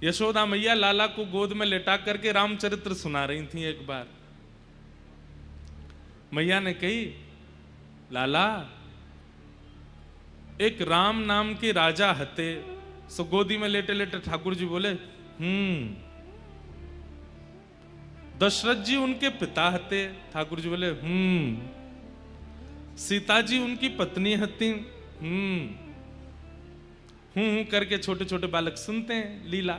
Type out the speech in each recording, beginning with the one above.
यशोदा मैया लाला को गोद में लेटा करके रामचरित्र सुना रही थी। एक बार मैया ने कही, लाला एक राम नाम के राजा हते। सो गोदी में लेटे लेटे ठाकुर जी बोले, दशरथ जी उनके पिता हते। ठाकुर जी बोले, सीता जी उनकी पत्नी हती। करके छोटे छोटे बालक सुनते हैं लीला।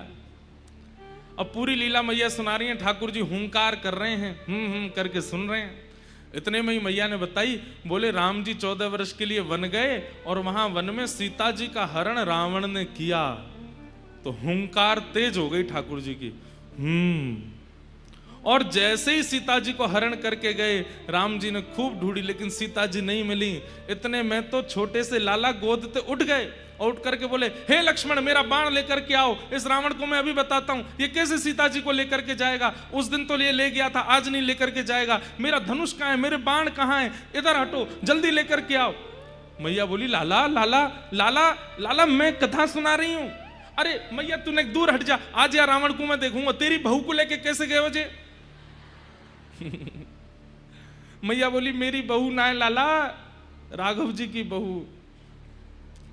अब पूरी लीला मैया सुना रही हैं, ठाकुर जी हुंकार कर रहे हैं, करके सुन रहे हैं। इतने में ही मैया ने बताई, बोले राम जी 14 वर्ष के लिए वन गए और वहां वन में सीता जी का हरण रावण ने किया। तो हुंकार तेज हो गई ठाकुर जी की। और जैसे ही सीता जी को हरण करके गए, राम जी ने खूब ढूंढी लेकिन सीता जी नहीं मिली। इतने में तो छोटे से लाला गोद से उठ गए और उठ करके बोले, हे लक्ष्मण मेरा बाण लेकर के आओ, इस रावण को मैं अभी बताता हूं ये कैसे सीता जी को लेकर के जाएगा। उस दिन तो ये ले गया था, आज नहीं लेकर के जाएगा। मेरा धनुष कहां है, मेरे बाण कहां है, इधर हटो, जल्दी लेकर के आओ। मैया बोली, लाला लाला लाला लाला मैं कथा सुना रही हूं। अरे मैया तूने दूर हट जा, आज या रावण को मैं देखूंगा, तेरी बहू को लेके कैसे गए वजह। मैया बोली, मेरी बहू ना है लाला, राघव जी की बहू।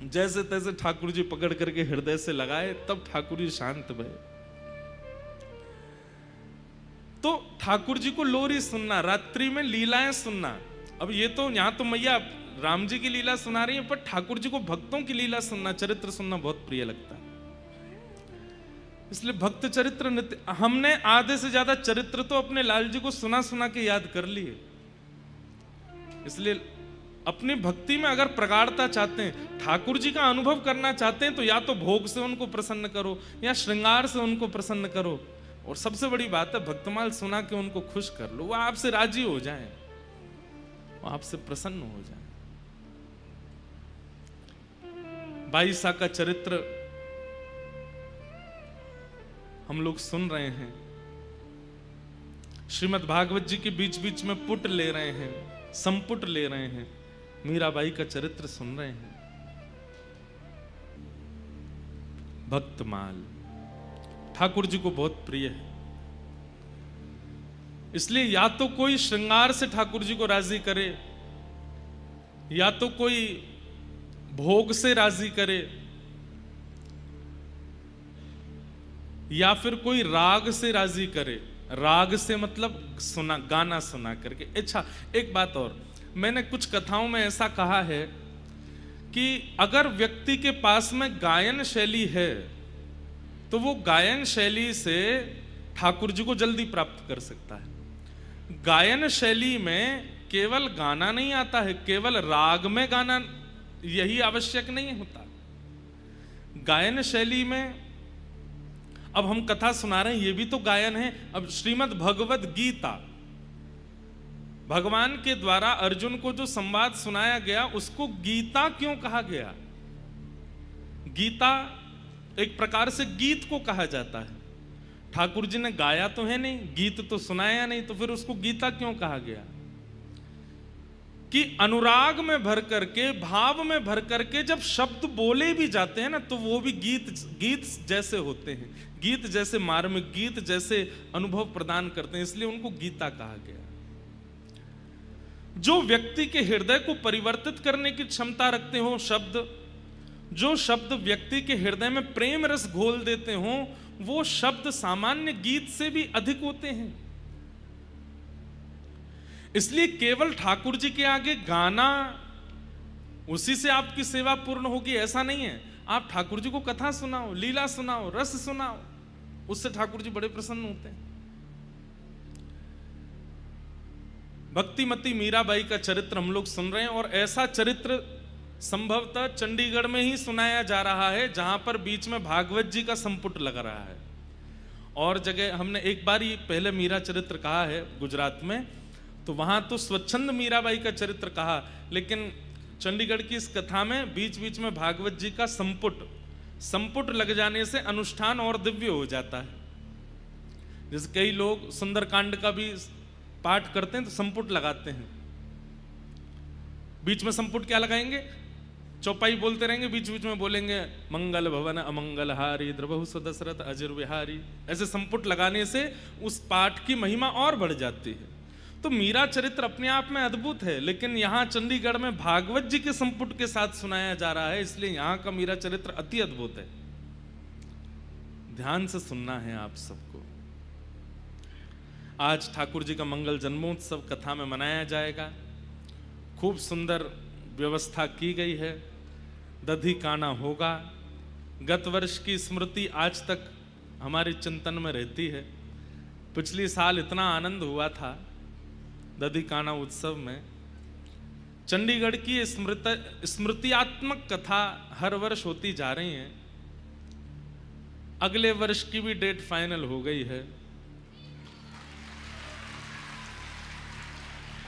जैसे तैसे ठाकुर जी पकड़ करके हृदय से लगाए, तब ठाकुर जी शांत भये। तो ठाकुर जी को लोरी सुनना, रात्रि में लीलाएं सुनना। अब ये तो यहां तो मैया राम जी की लीला सुना रही है, पर ठाकुर जी को भक्तों की लीला सुनना, चरित्र सुनना बहुत प्रिय लगता है। इसलिए भक्त चरित्र नित्य, हमने आधे से ज्यादा चरित्र तो अपने लाल जी को सुना सुना के याद कर लिए। इसलिए अपनी भक्ति में अगर प्रगाढ़ता चाहते हैं, ठाकुर जी का अनुभव करना चाहते हैं, तो या तो भोग से उनको प्रसन्न करो या श्रृंगार से उनको प्रसन्न करो। और सबसे बड़ी बात है, भक्तमाल सुना के उनको खुश कर लो, वो आपसे राजी हो जाएं, वो आपसे प्रसन्न हो जाएं। बाईसा का चरित्र हम लोग सुन रहे हैं। श्रीमद् भागवत जी के बीच बीच में पुट ले रहे हैं, संपुट ले रहे हैं, मीराबाई का चरित्र सुन रहे हैं। भक्तमाल ठाकुर जी को बहुत प्रिय है। इसलिए या तो कोई श्रृंगार से ठाकुर जी को राजी करे, या तो कोई भोग से राजी करे, या फिर कोई राग से राजी करे। राग से मतलब सुना, गाना सुना करके। अच्छा एक बात और, मैंने कुछ कथाओं में ऐसा कहा है कि अगर व्यक्ति के पास में गायन शैली है तो वो गायन शैली से ठाकुर जी को जल्दी प्राप्त कर सकता है। गायन शैली में केवल गाना नहीं आता है, केवल राग में गाना यही आवश्यक नहीं होता। गायन शैली में अब हम कथा सुना रहे हैं, ये भी तो गायन है। अब श्रीमद् भगवद गीता, भगवान के द्वारा अर्जुन को जो संवाद सुनाया गया, उसको गीता क्यों कहा गया? गीता एक प्रकार से गीत को कहा जाता है। ठाकुर जी ने गाया तो है नहीं, गीत तो सुनाया नहीं, तो फिर उसको गीता क्यों कहा गया? कि अनुराग में भर करके, भाव में भर करके जब शब्द बोले भी जाते हैं ना, तो वो भी गीत जैसे होते हैं, गीत जैसे मार्मिक, गीत जैसे अनुभव प्रदान करते हैं, इसलिए उनको गीता कहा गया। जो व्यक्ति के हृदय को परिवर्तित करने की क्षमता रखते हो शब्द, जो शब्द व्यक्ति के हृदय में प्रेम रस घोल देते हो, वो शब्द सामान्य गीत से भी अधिक होते हैं। इसलिए केवल ठाकुर जी के आगे गाना, उसी से आपकी सेवा पूर्ण होगी ऐसा नहीं है। आप ठाकुर जी को कथा सुनाओ, लीला सुनाओ, रस सुनाओ, उससे ठाकुर जी बड़े प्रसन्न होते हैं। भक्तिमती मीराबाई का चरित्र हम लोग सुन रहे हैं, और ऐसा चरित्र संभवतः चंडीगढ़ में ही सुनाया जा रहा है, जहां पर बीच में भागवत जी का संपुट लग रहा है। और जगह हमने एक बार ही पहले मीरा चरित्र कहा है गुजरात में, तो वहां तो स्वच्छंद मीराबाई का चरित्र कहा, लेकिन चंडीगढ़ की इस कथा में बीच बीच में भागवत जी का संपुट लग जाने से अनुष्ठान और दिव्य हो जाता है। जैसे कई लोग सुंदरकांड का भी पाठ करते हैं तो संपुट लगाते हैं। बीच में संपुट क्या लगाएंगे? चौपाई बोलते रहेंगे, बीच बीच में बोलेंगे मंगल भवन अमंगल हारी द्रवहु सदशरथ अजिर विहारी। ऐसे संपुट लगाने से उस पाठ की महिमा और बढ़ जाती है। तो मीरा चरित्र अपने आप में अद्भुत है, लेकिन यहाँ चंडीगढ़ में भागवत जी के संपुट के साथ सुनाया जा रहा है, इसलिए यहाँ का मीरा चरित्र अति अद्भुत है। ध्यान से सुनना है आप सबको। आज ठाकुर जी का मंगल जन्मोत्सव कथा में मनाया जाएगा। खूब सुंदर व्यवस्था की गई है, दधी काना होगा। गत वर्ष की स्मृति आज तक हमारे चिंतन में रहती है। पिछले साल इतना आनंद हुआ था दधी काना उत्सव में। चंडीगढ़ की स्मृतियात्मक कथा हर वर्ष होती जा रही है। अगले वर्ष की भी डेट फाइनल हो गई है।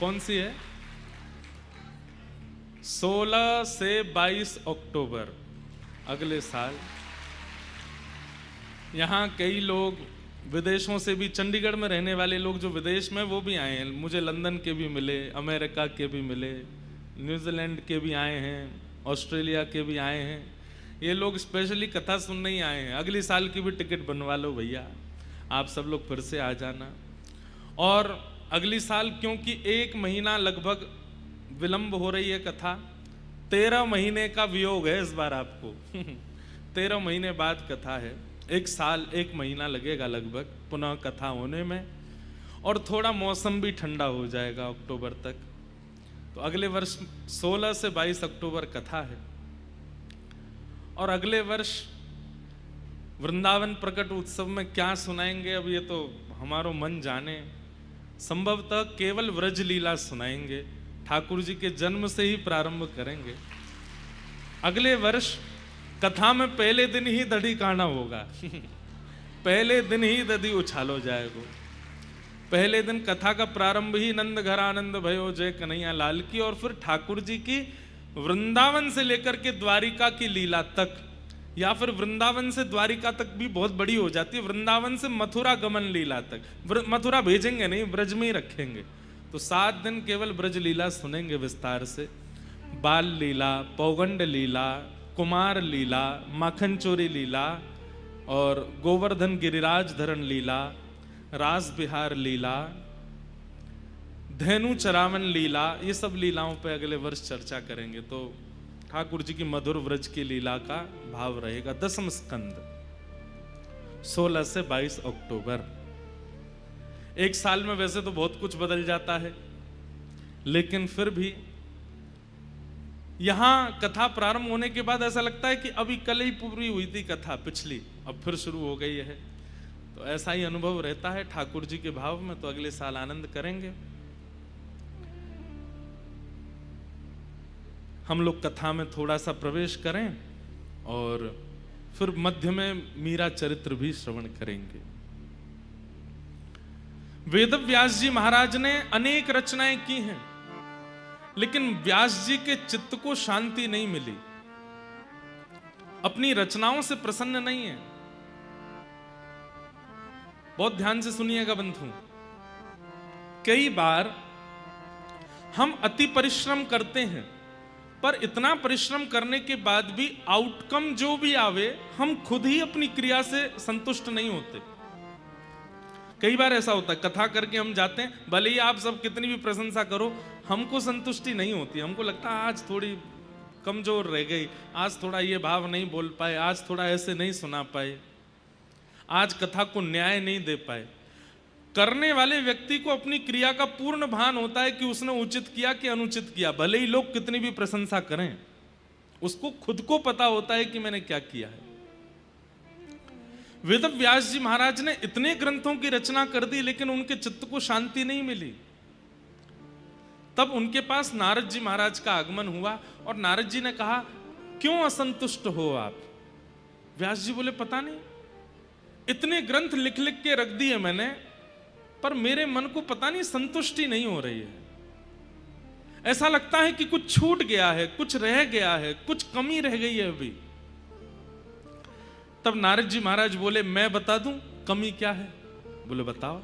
कौन सी है? 16 से 22 अक्टूबर अगले साल। यहाँ कई लोग विदेशों से भी, चंडीगढ़ में रहने वाले लोग जो विदेश में, वो भी आए हैं। मुझे लंदन के भी मिले, अमेरिका के भी मिले, न्यूजीलैंड के भी आए हैं, ऑस्ट्रेलिया के भी आए हैं। ये लोग स्पेशली कथा सुनने ही आए हैं। अगली साल की भी टिकट बनवा लो भैया, आप सब लोग फिर से आ जाना। और अगली साल क्योंकि 1 महीना लगभग विलंब हो रही है कथा, 13 महीने का वियोग है इस बार आपको 13 महीने बाद कथा है। 1 साल 1 महीना लगेगा लगभग पुनः कथा होने में, और थोड़ा मौसम भी ठंडा हो जाएगा अक्टूबर तक। तो अगले वर्ष 16 से 22 अक्टूबर कथा है। और अगले वर्ष वृंदावन प्रकट उत्सव में क्या सुनाएंगे, अब ये तो हमारो मन जाने। संभवतः केवल व्रज लीला सुनाएंगे, ठाकुर जी के जन्म से ही प्रारंभ करेंगे। अगले वर्ष कथा में पहले दिन ही दधी काना होगा पहले दिन ही दधी उछालो जाएगा। पहले दिन कथा का प्रारंभ ही नंद घर आनंद भयो जय कन्हैया लाल की, और फिर ठाकुर जी की वृंदावन से लेकर के द्वारिका की लीला तक, या फिर वृंदावन से द्वारिका तक भी बहुत बड़ी हो जाती है, वृंदावन से मथुरा गमन लीला तक। मथुरा भेजेंगे नहीं, ब्रज में ही रखेंगे। तो 7 दिन केवल ब्रज लीला सुनेंगे विस्तार से। बाल लीला, पौगंड लीला, कुमार लीला, माखन चोरी लीला, और गोवर्धन गिरिराज धरण लीला, रास बिहार लीला, धेनु चरावन लीला, ये सब लीलाओं पे अगले वर्ष चर्चा करेंगे। तो ठाकुर जी की मधुर व्रज की लीला का भाव रहेगा। 10वां स्कंद 16 से 22 अक्टूबर। 1 साल में वैसे तो बहुत कुछ बदल जाता है, लेकिन फिर भी यहां कथा प्रारंभ होने के बाद ऐसा लगता है कि अभी कल ही पूरी हुई थी कथा पिछली, अब फिर शुरू हो गई है। तो ऐसा ही अनुभव रहता है ठाकुर जी के भाव में। तो अगले साल आनंद करेंगे। हम लोग कथा में थोड़ा सा प्रवेश करें और फिर मध्य में मीरा चरित्र भी श्रवण करेंगे। वेद व्यास जी महाराज ने अनेक रचनाएं की हैं, लेकिन व्यास जी के चित्त को शांति नहीं मिली, अपनी रचनाओं से प्रसन्न नहीं है। बहुत ध्यान से सुनिएगा बंधु। कई बार हम अति परिश्रम करते हैं, पर इतना परिश्रम करने के बाद भी आउटकम जो भी आवे, हम खुद ही अपनी क्रिया से संतुष्ट नहीं होते। कई बार ऐसा होता है, कथा करके हम जाते हैं, भले ही आप सब कितनी भी प्रशंसा करो, हमको संतुष्टि नहीं होती। हमको लगता है आज थोड़ी कमजोर रह गई, आज थोड़ा ये भाव नहीं बोल पाए, आज थोड़ा ऐसे नहीं सुना पाए, आज कथा को न्याय नहीं दे पाए। करने वाले व्यक्ति को अपनी क्रिया का पूर्ण भान होता है कि उसने उचित किया कि अनुचित किया, भले ही लोग कितनी भी प्रशंसा करें, उसको खुद को पता होता है कि मैंने क्या किया है। वेद व्यास जी महाराज ने इतने ग्रंथों की रचना कर दी, लेकिन उनके चित्त को शांति नहीं मिली। तब उनके पास नारद जी महाराज का आगमन हुआ, और नारद जी ने कहा, क्यों असंतुष्ट हो आप? व्यास जी बोले, पता नहीं, इतने ग्रंथ लिख लिख के रख दिए मैंने, पर मेरे मन को पता नहीं संतुष्टि नहीं हो रही है। ऐसा लगता है कि कुछ छूट गया है, कुछ रह गया है, कुछ कमी रह गई है अभी। तब नारद जी महाराज बोले, मैं बता दूं कमी क्या है? बोले बताओ।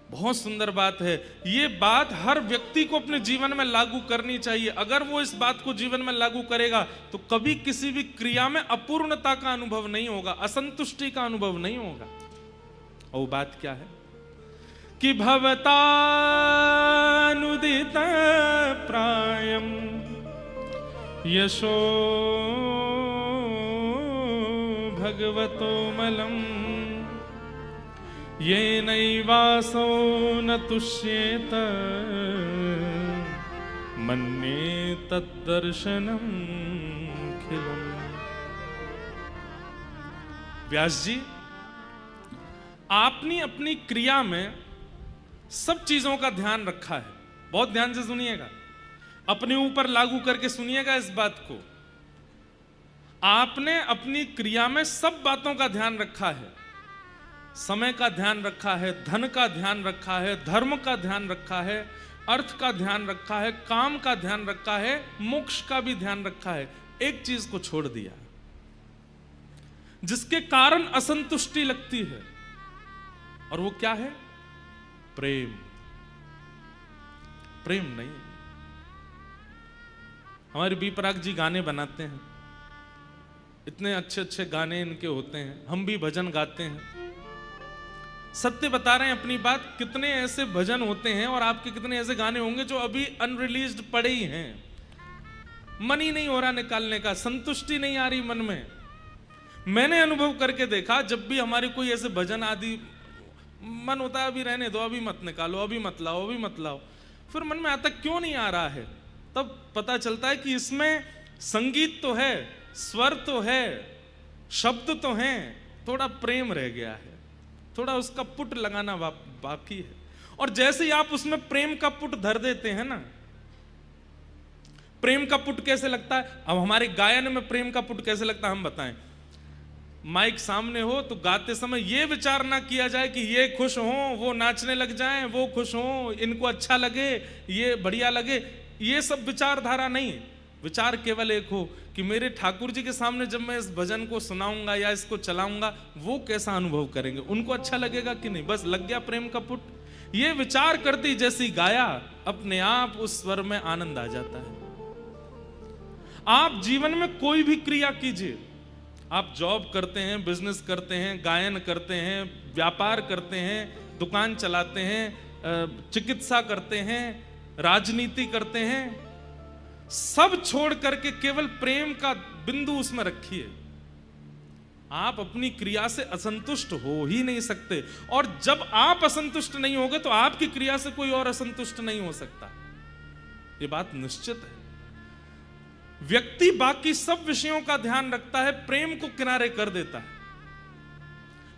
बहुत सुंदर बात है। ये बात हर व्यक्ति को अपने जीवन में लागू करनी चाहिए। अगर वो इस बात को जीवन में लागू करेगा तो कभी किसी भी क्रिया में अपूर्णता का अनुभव नहीं होगा, असंतुष्टि का अनुभव नहीं होगा। और वो बात क्या है कि भवतानुदित प्रायम यशो भगवतो मलम ये नैवासो न तुष्येत मन्ये तद्दर्शनम खिलम। व्यास जी, आपने अपनी क्रिया में सब चीजों का ध्यान रखा है। बहुत ध्यान से सुनिएगा, अपने ऊपर लागू करके सुनिएगा इस बात को। आपने अपनी क्रिया में सब बातों का ध्यान रखा है। समय का ध्यान रखा है, धन का ध्यान रखा है, धर्म का ध्यान रखा है, अर्थ का ध्यान रखा है, काम का ध्यान रखा है, मोक्ष का भी ध्यान रखा है। एक चीज को छोड़ दिया जिसके कारण असंतुष्टि लगती है, और वो क्या है? प्रेम। प्रेम नहीं। हमारे बी पराग जी गाने बनाते हैं, इतने अच्छे अच्छे गाने इनके होते हैं, हम भी भजन गाते हैं। सत्य बता रहे हैं अपनी बात। कितने ऐसे भजन होते हैं और आपके कितने ऐसे गाने होंगे जो अभी अनरिलीज्ड पड़े ही हैं, मन ही नहीं हो रहा निकालने का, संतुष्टि नहीं आ रही मन में। मैंने अनुभव करके देखा, जब भी हमारे कोई ऐसे भजन आदि मन होता है अभी रहने दो, अभी मत निकालो, अभी मत लाओ, अभी मत लाओ, फिर मन में आता क्यों नहीं आ रहा है, तब पता चलता है कि इसमें संगीत तो है, स्वर तो है, शब्द तो हैं, थोड़ा प्रेम रह गया है, थोड़ा उसका पुट लगाना बाकी है। और जैसे ही आप उसमें प्रेम का पुट धर देते हैं ना, प्रेम का पुट कैसे लगता है? अब हमारे गायन में प्रेम का पुट कैसे लगता है हम बताएं। माइक सामने हो तो गाते समय ये विचार ना किया जाए कि ये खुश हो, वो नाचने लग जाएं, वो खुश हो, इनको अच्छा लगे, ये बढ़िया लगे, ये सब विचारधारा नहीं। विचार केवल एक हो कि मेरे ठाकुर जी के सामने जब मैं इस भजन को सुनाऊंगा या इसको चलाऊंगा, वो कैसा अनुभव करेंगे, उनको अच्छा लगेगा कि नहीं। बस लग गया प्रेम का पुट। ये विचार करती जैसी गाया, अपने आप उस स्वर में आनंद आ जाता है। आप जीवन में कोई भी क्रिया कीजिए, आप जॉब करते हैं, बिजनेस करते हैं, गायन करते हैं, व्यापार करते हैं, दुकान चलाते हैं, चिकित्सा करते हैं, राजनीति करते हैं, सब छोड़ करके केवल प्रेम का बिंदु उसमें रखिए। आप अपनी क्रिया से असंतुष्ट हो ही नहीं सकते, और जब आप असंतुष्ट नहीं होगे तो आपकी क्रिया से कोई और असंतुष्ट नहीं हो सकता। ये बात निश्चित है। व्यक्ति बाकी सब विषयों का ध्यान रखता है, प्रेम को किनारे कर देता है,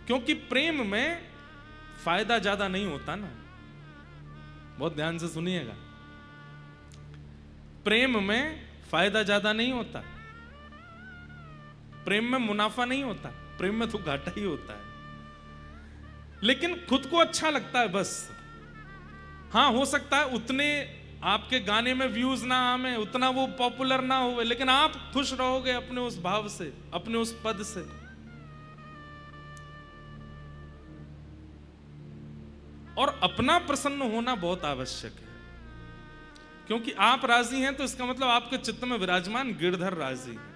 क्योंकि प्रेम में फायदा ज्यादा नहीं होता ना। बहुत ध्यान से सुनिएगा, प्रेम में फायदा ज्यादा नहीं होता, प्रेम में मुनाफा नहीं होता, प्रेम में तो घाटा ही होता है। लेकिन खुद को अच्छा लगता है बस। हाँ, हो सकता है उतने आपके गाने में व्यूज ना आवे, उतना वो पॉपुलर ना हो, लेकिन आप खुश रहोगे अपने उस भाव से, अपने उस पद से। और अपना प्रसन्न होना बहुत आवश्यक है, क्योंकि आप राजी हैं तो इसका मतलब आपके चित्त में विराजमान गिरधर राजी है।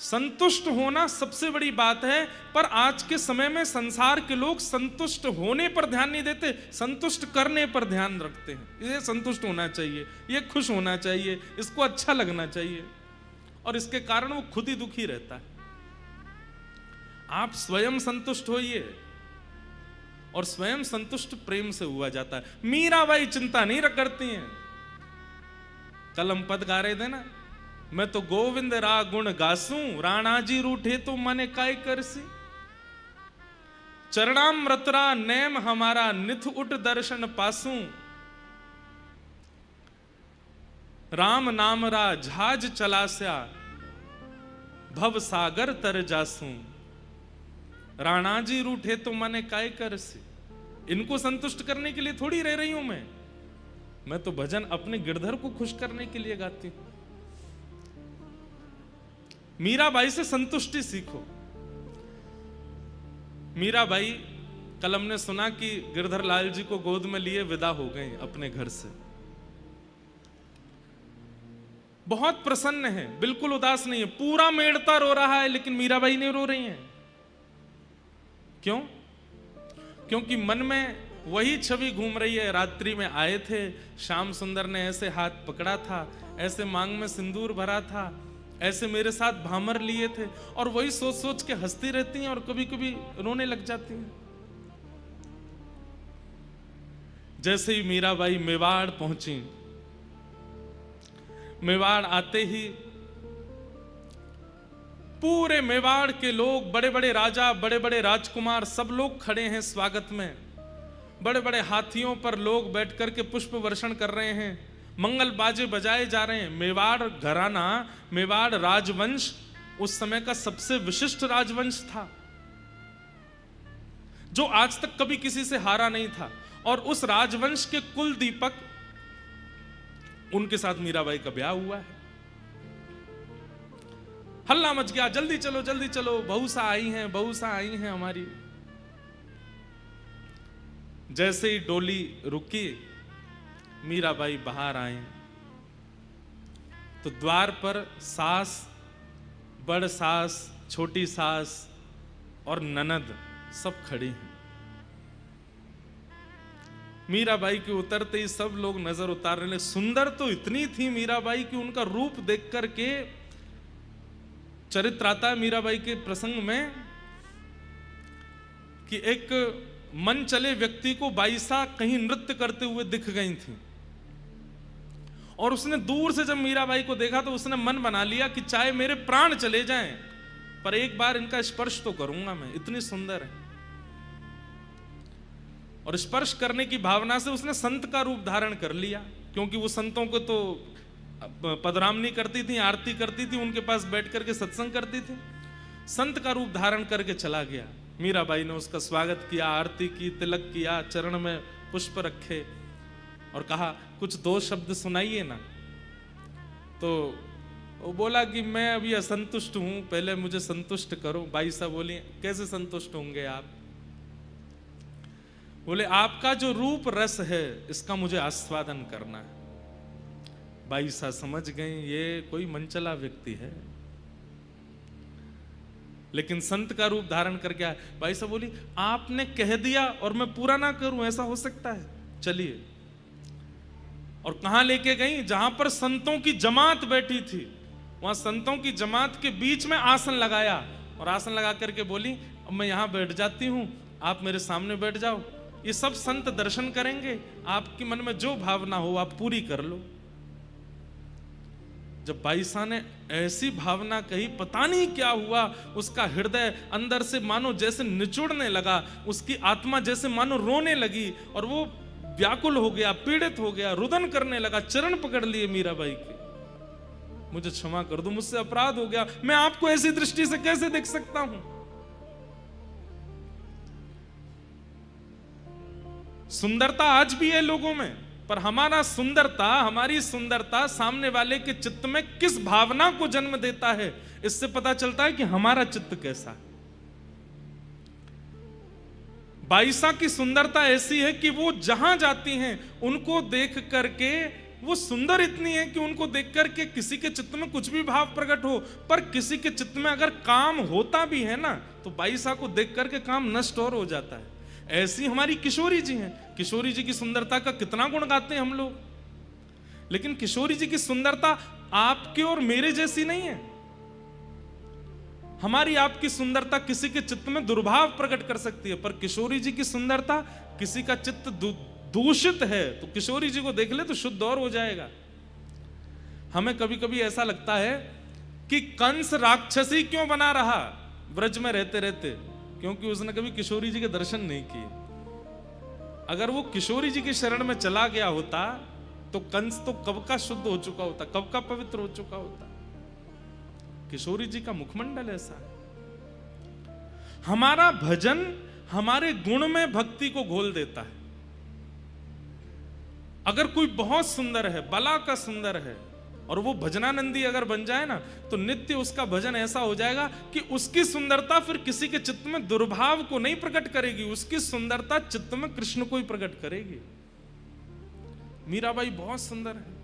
संतुष्ट होना सबसे बड़ी बात है, पर आज के समय में संसार के लोग संतुष्ट होने पर ध्यान नहीं देते, संतुष्ट करने पर ध्यान रखते हैं। ये संतुष्ट होना चाहिए, ये खुश होना चाहिए, इसको अच्छा लगना चाहिए, और इसके कारण वो खुद ही दुखी रहता है। आप स्वयं संतुष्ट होइए, और स्वयं संतुष्ट प्रेम से हुआ जाता है। मीराबाई चिंता नहीं करती हैं, कलम पद गा रहे थे ना, मैं तो गोविंद रा गुण गासूं, राणा जी रूठे तो मने काय करसी, चरणामृत रा नेम हमारा निथ उठ दर्शन पासूं, राम नाम रा झाज चलास्या भव सागर तर जासूं, राणा जी रूठे तो मने काय करसी। इनको संतुष्ट करने के लिए थोड़ी रह रही हूं मैं तो भजन अपने गिरधर को खुश करने के लिए गाती हूं। मीराबाई से संतुष्टि सीखो। मीराबाई कल हमने सुना कि गिरधर लाल जी को गोद में लिए विदा हो गए अपने घर से। बहुत प्रसन्न है, बिल्कुल उदास नहीं है, पूरा मेड़ता रो रहा है, लेकिन मीराबाई नहीं रो रही हैं। क्यों? क्योंकि मन में वही छवि घूम रही है। रात्रि में आए थे, श्याम सुंदर ने ऐसे हाथ पकड़ा था, ऐसे मांग में सिंदूर भरा था, ऐसे मेरे साथ भामर लिए थे, और वही सोच सोच के हंसती रहती हैं और कभी कभी रोने लग जाती हैं। जैसे ही मीराबाई मेवाड़ पहुंची, मेवाड़ आते ही पूरे मेवाड़ के लोग, बड़े बड़े राजा, बड़े बड़े राजकुमार, सब लोग खड़े हैं स्वागत में। बड़े बड़े हाथियों पर लोग बैठ करके पुष्प वर्षण कर रहे हैं, मंगल बाजे बजाए जा रहे हैं। मेवाड़ घराना, मेवाड़ राजवंश उस समय का सबसे विशिष्ट राजवंश था, जो आज तक कभी किसी से हारा नहीं था। और उस राजवंश के कुल दीपक, उनके साथ मीराबाई का ब्याह हुआ है। हल्ला मच गया, जल्दी चलो जल्दी चलो, बहुसा आई हैं, बहुसा आई हैं हमारी। जैसे ही डोली रुकी, मीराबाई बाहर आए तो द्वार पर सास, बड़ सास, छोटी सास और ननद सब खड़ी हैं। मीराबाई के उतरते ही सब लोग नजर उतार रहे। सुंदर तो इतनी थी मीराबाई कि उनका रूप देख करके, चरित्र आता है मीराबाई के प्रसंग में कि एक मन चले व्यक्ति को बाईसा कहीं नृत्य करते हुए दिख गई थी, और उसने दूर से जब मीराबाई को देखा तो उसने मन बना लिया कि चाहे मेरे प्राण चले जाएं, पर एक बार इनका स्पर्श तो करूंगा मैं, इतनी सुंदर है। और स्पर्श करने की भावना से उसने संत का रूप धारण कर लिया, क्योंकि वो संतों को तो पदरामनी करती थी, आरती करती थी, उनके पास बैठ करके सत्संग करती थी। संत का रूप धारण करके चला गया। मीराबाई ने उसका स्वागत किया, आरती की, तिलक किया, चरण में पुष्प रखे और कहा कुछ दो शब्द सुनाइए ना। तो वो बोला कि मैं अभी असंतुष्ट हूं, पहले मुझे संतुष्ट करो। बाई साहब बोली कैसे संतुष्ट होंगे आप? बोले आपका जो रूप रस है इसका मुझे आस्वादन करना है। बाई साहब समझ गए ये कोई मनचला व्यक्ति है, लेकिन संत का रूप धारण करके आए। बाई साहब बोली आपने कह दिया और मैं पूरा ना करूं, ऐसा हो सकता है? चलिए। और कहां लेके गई? जहां पर संतों की जमात बैठी थी, वहां संतों की जमात के बीच में आसन लगाया, और आसन लगा करके बोली अब मैं यहां बैठ जाती हूं, आप मेरे सामने बैठ जाओ, ये सब संत दर्शन करेंगे, आपके मन में जो भावना हो आप पूरी कर लो। जब बाईसा ने ऐसी भावना कही, पता नहीं क्या हुआ, उसका हृदय अंदर से मानो जैसे निचुड़ने लगा, उसकी आत्मा जैसे मानो रोने लगी, और वो व्याकुल हो गया, पीड़ित हो गया, रुदन करने लगा, चरण पकड़ लिए मीराबाई के। मुझे क्षमा कर दो, मुझसे अपराध हो गया, मैं आपको ऐसी दृष्टि से कैसे देख सकता हूं। सुंदरता आज भी है लोगों में, पर हमारा सुंदरता, हमारी सुंदरता सामने वाले के चित्त में किस भावना को जन्म देता है, इससे पता चलता है कि हमारा चित्त कैसा है। बाईसा की सुंदरता ऐसी है कि वो जहां जाती हैं उनको देख करके, वो सुंदर इतनी है कि उनको देख करके किसी के चित्त में कुछ भी भाव प्रकट हो, पर किसी के चित्त में अगर काम होता भी है ना, तो बाईसा को देख करके काम नष्ट और हो जाता है। ऐसी हमारी किशोरी जी हैं। किशोरी जी की सुंदरता का कितना गुण गाते हैं हम लोग, लेकिन किशोरी जी की सुंदरता आपके और मेरे जैसी नहीं है। हमारी आपकी सुंदरता किसी के चित्त में दुर्भाव प्रकट कर सकती है, पर किशोरी जी की सुंदरता किसी का चित्त दूषित है तो किशोरी जी को देख ले तो शुद्ध और हो जाएगा। हमें कभी कभी ऐसा लगता है कि कंस राक्षसी क्यों बना रहा ब्रज में रहते रहते, क्योंकि उसने कभी किशोरी जी के दर्शन नहीं किए। अगर वो किशोरी जी की शरण में चला गया होता तो कंस तो कब का शुद्ध हो चुका होता, कब का पवित्र हो चुका होता। किशोरी जी का मुखमंडल ऐसा है। हमारा भजन हमारे गुण में भक्ति को घोल देता है। अगर कोई बहुत सुंदर है, बला का सुंदर है, और वो भजनानंदी अगर बन जाए ना, तो नित्य उसका भजन ऐसा हो जाएगा कि उसकी सुंदरता फिर किसी के चित्त में दुर्भाव को नहीं प्रकट करेगी, उसकी सुंदरता चित्त में कृष्ण को ही प्रकट करेगी। मीराबाई बहुत सुंदर है।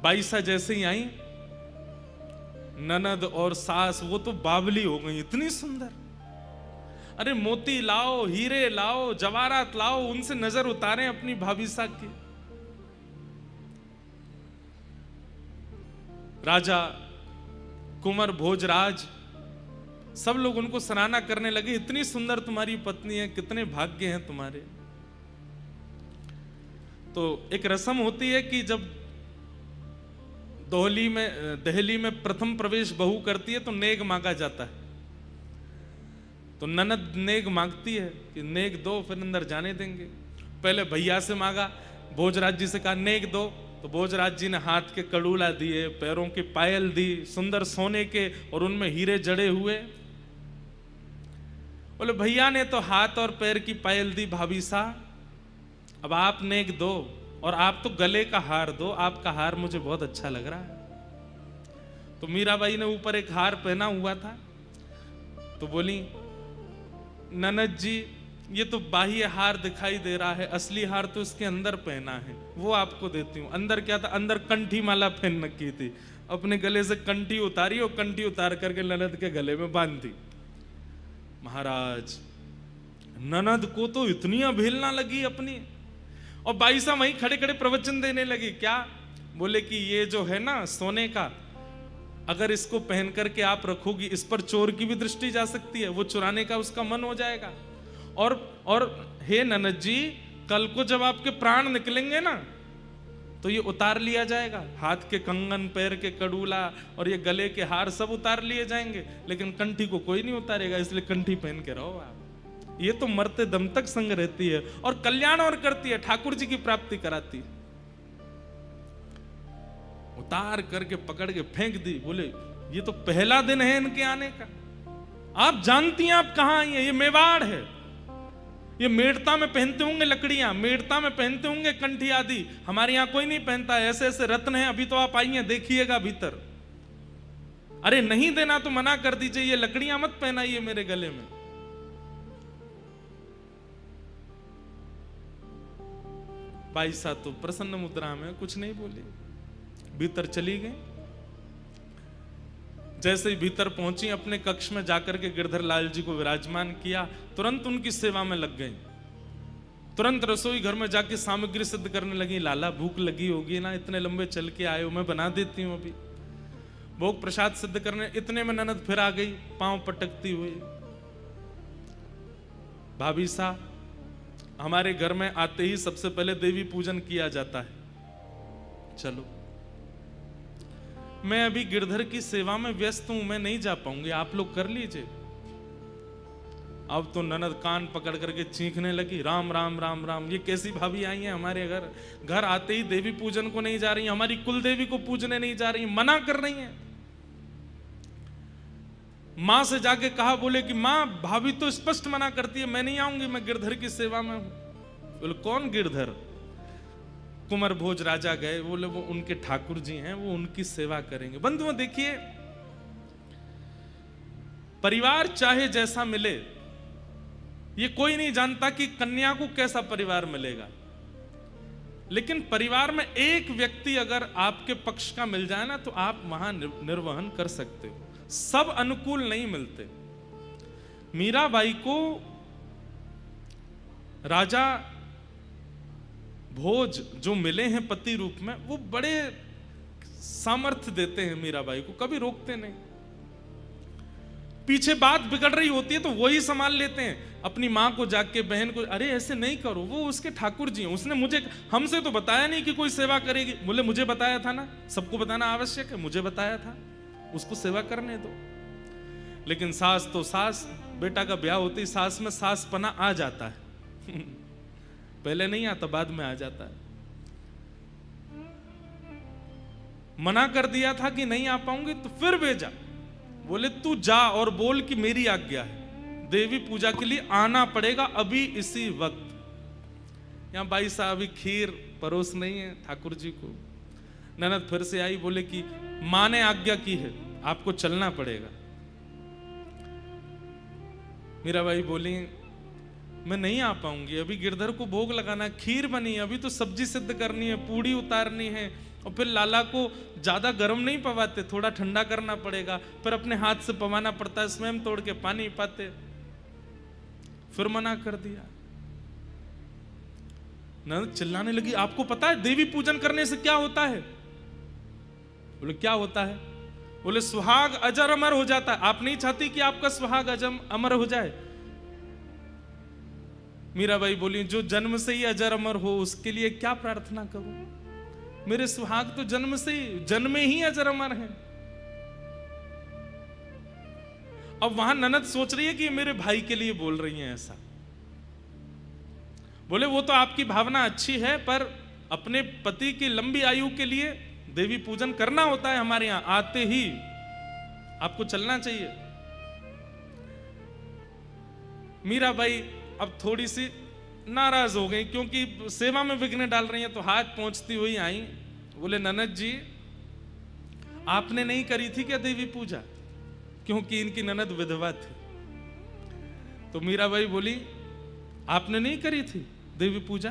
बाईसा जैसे ही आई, ननद और सास वो तो बावली हो गई, इतनी सुंदर। अरे मोती लाओ, हीरे लाओ, जवाहरात लाओ, उनसे नजर उतारें अपनी भाभी साहब की। राजा कुंवर भोजराज सब लोग उनको सराहना करने लगे, इतनी सुंदर तुम्हारी पत्नी है, कितने भाग्य हैं तुम्हारे। तो एक रस्म होती है कि जब दहली में प्रथम प्रवेश बहू करती है तो नेग मांगा जाता है। तो ननद नेग मांगती है कि नेग दो, फिर अंदर जाने देंगे। पहले भैया से मांगा, भोजराज जी से कहा नेग दो, तो भोजराज जी ने हाथ के कड़ूला दिए, पैरों की पायल दी, सुंदर सोने के और उनमें हीरे जड़े हुए। बोले भैया ने तो हाथ और पैर की पायल दी भाभी साहब, अब आप नेक दो, और आप तो गले का हार दो, आपका हार मुझे बहुत अच्छा लग रहा है। तो मीराबाई ने ऊपर एक हार पहना हुआ था, तो बोली ननद जी ये तो बाह्य हार दिखाई दे रहा है, असली हार तो इसके अंदर पहना है, वो आपको देती हूँ। अंदर क्या था? अंदर कंठी माला पहन रखी थी। अपने गले से कंठी उतारी और कंठी उतार करके ननद के गले में बांध दी। महाराज ननद को तो इतनी अवहेलना लगी अपनी, और बाई साहब वहीं खड़े खड़े प्रवचन देने लगी। क्या बोले कि ये जो है ना सोने का, अगर इसको पहन करके आप रखोगी, इस पर चोर की भी दृष्टि जा सकती है, वो चुराने का उसका मन हो जाएगा। और हे ननद जी, कल को जब आपके प्राण निकलेंगे ना, तो ये उतार लिया जाएगा। हाथ के कंगन, पैर के कड़ूला और ये गले के हार सब उतार लिए जाएंगे, लेकिन कंठी को कोई नहीं उतारेगा, इसलिए कंठी पहन के रहो आप। ये तो मरते दम तक संग रहती है और कल्याण और करती है, ठाकुर जी की प्राप्ति कराती है। उतार करके पकड़ के फेंक दी। बोले ये तो पहला दिन है इनके आने का, आप जानती हैं आप कहां आई हैं? ये मेवाड़ है, ये मेड़ता में पहनते होंगे लकड़ियां, मेड़ता में पहनते होंगे कंठी आदि, हमारे यहां कोई नहीं पहनता है। ऐसे ऐसे रत्न हैं, अभी तो आप आई हैं, देखिएगा भीतर। अरे नहीं देना तो मना कर दीजिए, ये लकड़ियां मत पहनाइए मेरे गले में। भाई साहब तो प्रसन्न मुद्रा में कुछ नहीं बोली, भीतर चली गई। जैसे ही भीतर पहुंची, अपने कक्ष में जाकर के गिरधर लाल जी को विराजमान किया, तुरंत उनकी सेवा में लग गई। तुरंत रसोई घर में जाके सामग्री सिद्ध करने लगी। लाला भूख लगी होगी ना, इतने लंबे चल के आए हो, मैं बना देती हूँ अभी। भोग प्रसाद सिद्ध करने, इतने में ननद फिर आ गई, पांव पटकती हुई। भाभी साहब, हमारे घर में आते ही सबसे पहले देवी पूजन किया जाता है, चलो। मैं अभी गिरधर की सेवा में व्यस्त हूं, मैं नहीं जा पाऊंगी, आप लोग कर लीजिए। अब तो ननद कान पकड़ करके चीखने लगी, राम राम राम राम, ये कैसी भाभी आई है हमारे घर? घर आते ही देवी पूजन को नहीं जा रही, हमारी कुल देवी को पूजने नहीं जा रही, मना कर रही हैं। मां से जाके कहा, बोले कि मां भाभी तो स्पष्ट मना करती है, मैं नहीं आऊंगी, मैं गिरधर की सेवा में हूं। बोले कौन गिरधर? कुंवर भोज राजा गए, बोले वो उनके ठाकुर जी हैं, वो उनकी सेवा करेंगे। बंधुओं देखिए, परिवार चाहे जैसा मिले, ये कोई नहीं जानता कि कन्या को कैसा परिवार मिलेगा, लेकिन परिवार में एक व्यक्ति अगर आपके पक्ष का मिल जाए ना, तो आप वहां निर्वहन कर सकते हो। सब अनुकूल नहीं मिलते। मीराबाई को राजा भोज जो मिले हैं पति रूप में, वो बड़े सामर्थ्य देते हैं मीराबाई को, कभी रोकते नहीं। पीछे बात बिगड़ रही होती है तो वही संभाल लेते हैं, अपनी मां को जाके, बहन को, अरे ऐसे नहीं करो, वो उसके ठाकुर जी हैं, उसने मुझे, हमसे तो बताया नहीं कि कोई सेवा करेगी। बोले मुझे बताया था ना, सबको बताना आवश्यक है, मुझे बताया था, उसको सेवा करने दो। लेकिन सास तो सास, बेटा का ब्याह होते ही सास में सासपना आ जाता है पहले नहीं आता, बाद में आ जाता है। मना कर दिया था कि नहीं आ पाऊंगी, तो फिर भेजा, बोले तू जा और बोल कि मेरी आज्ञा है, देवी पूजा के लिए आना पड़ेगा अभी इसी वक्त। यहां भाई साहब खीर परोस नहीं है ठाकुर जी को, ननद फिर से आई, बोले कि माँ ने आज्ञा की है, आपको चलना पड़ेगा। मीराबाई बोली मैं नहीं आ पाऊंगी, अभी गिरधर को भोग लगाना है, खीर बनी है, अभी तो सब्जी सिद्ध करनी है, पूड़ी उतारनी है, और फिर लाला को ज्यादा गर्म नहीं पवाते, थोड़ा ठंडा करना पड़ेगा, फिर अपने हाथ से पवाना पड़ता है, स्वयं तोड़ के पानी पाते। फिर मना कर दिया। ननद चिल्लाने लगी, आपको पता है देवी पूजन करने से क्या होता है? बोले क्या होता है? बोले सुहाग अजर अमर हो जाता है। आप नहीं चाहती कि आपका सुहाग अमर हो जाए? मीराबाई बोली जो जन्म से ही अजर अमर हो उसके लिए क्या प्रार्थना करूं? मेरे सुहाग तो जन्मे ही अजर अमर हैं। अब वहां ननद सोच रही है कि मेरे भाई के लिए बोल रही हैं ऐसा। बोले वो तो आपकी भावना अच्छी है, पर अपने पति की लंबी आयु के लिए देवी पूजन करना होता है, हमारे यहां आते ही आपको चलना चाहिए। मीराबाई अब थोड़ी सी नाराज हो गई, क्योंकि सेवा में विघ्न डाल रही हैं, तो हाथ पहुंचती हुई आई। बोले ननद जी आपने नहीं करी थी क्या देवी पूजा? क्योंकि इनकी ननद विधवा थी। तो मीराबाई बोली आपने नहीं करी थी देवी पूजा?